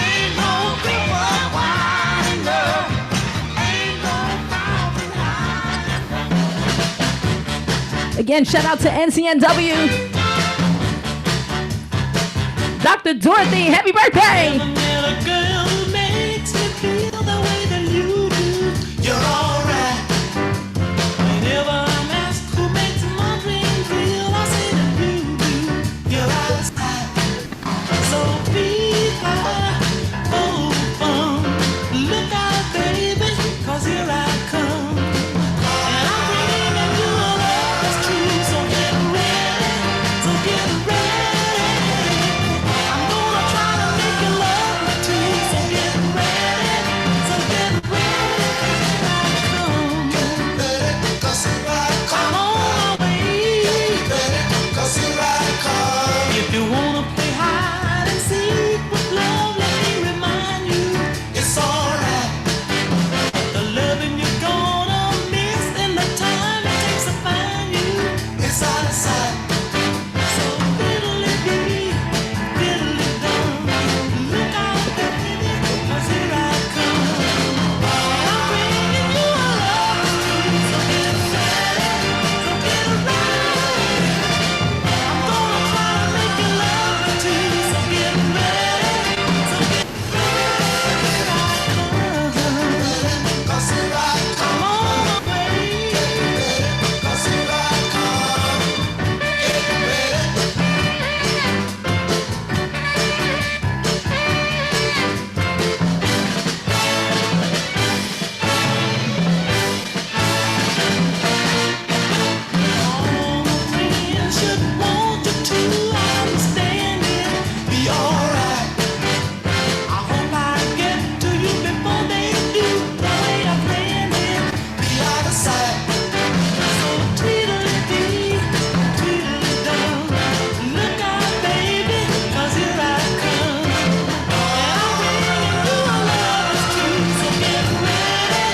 ain't no river wide enough, ain't no mountain high. Again, shout out to NCNW. Dr. Dorothy, happy birthday! little girl makes me feel the way that you do. You're alright. Whenever I'm asked who makes my dreams real, I say that you do. You're outside. So be high. Oh, look out, baby, 'cause here I come. And I'm bringing you a love that's true. So get ready. So get ready. I'm gonna try to make you love me too. So get ready. So get ready. 'Cause here I come. I'm on my way. Get ready. 'Cause here I come. If you wanna play hide and seek with love, let me remind you, it's alright. The loving you're gonna miss and the time it takes to find you, it's out of sight. So fiddly-dee, fiddly-dum, look out, baby, 'cause here I come. And I'm bringing you a love too, so get ready, so get ready. I'm gonna try to make you love me too, so get ready, so get ready. 'Cause here I come. I'm on my way. 'Cause here I come. Get ready. All my friends should want you to understand it. Be alright. I hope I get to you before they do. The way I planned it, be out of sight. So tweedledee, tweedledum, look out, baby, 'cause here I come. And I'm bringing you a love that's true. So get ready,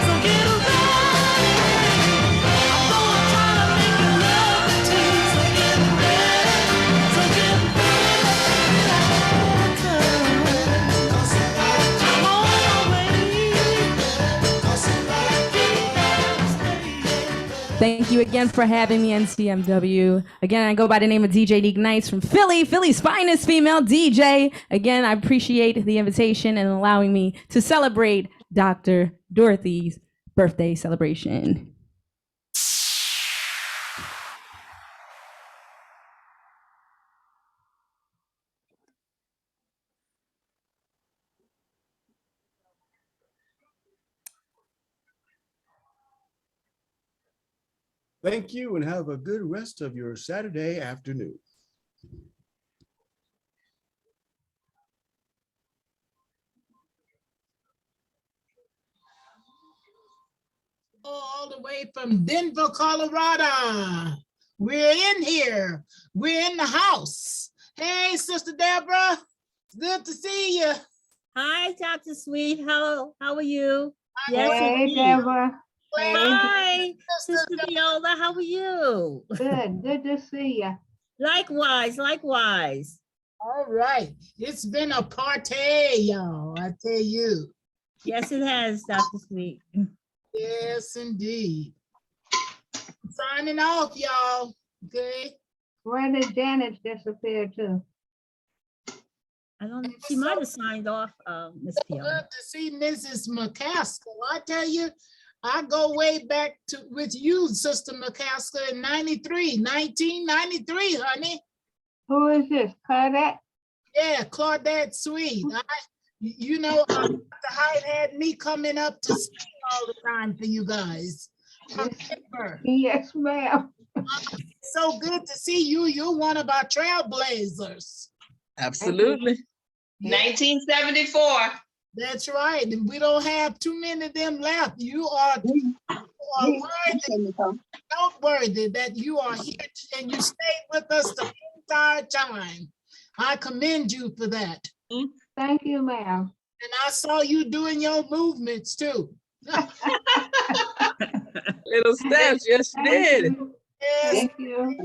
so get ready. I'm gonna try to make you love me too. So get ready, so get ready. 'Cause here I come. I'm on my way. 'Cause here I Thank you again for having me, NCMW. Again, I go by the name of DJ Neek Nights from Philly, Philly's finest female DJ. Again, I appreciate the invitation and allowing me to celebrate Dr. Dorothy's birthday celebration. Thank you and have a good rest of your Saturday afternoon. All the way from Denver, Colorado. We're in here. We're in the house. Hey, Sister Deborah. It's good to see you. Hi, Dr. Sweet. How are you? Hey, Deborah. Hi, Sister Viola. How are you? Good to see you. Likewise. All right. It's been a party, y'all, I tell you. Yes, it has, Dr. Sweet. Yes, indeed. Signing off, y'all. Okay. Where did Janet disappear to? I don't know. She might have signed off, Miss Pio. Good to see Mrs. McCaskill. I tell you, I go way back with you, Sister McCaskill, in 1993, honey. Who is this, Claudette? Yeah, Claudette Sweet. Dr. Hyde had me coming up to sing all the time for you guys. Yes, ma'am. So good to see you. You're one of our trailblazers. Absolutely. 1974. That's right. And we don't have too many of them left. You are noteworthy that you are here and you stayed with us the entire time. I commend you for that. Thank you, ma'am. And I saw you doing your movements too. Little steps, yes, you did. Yes. Thank you.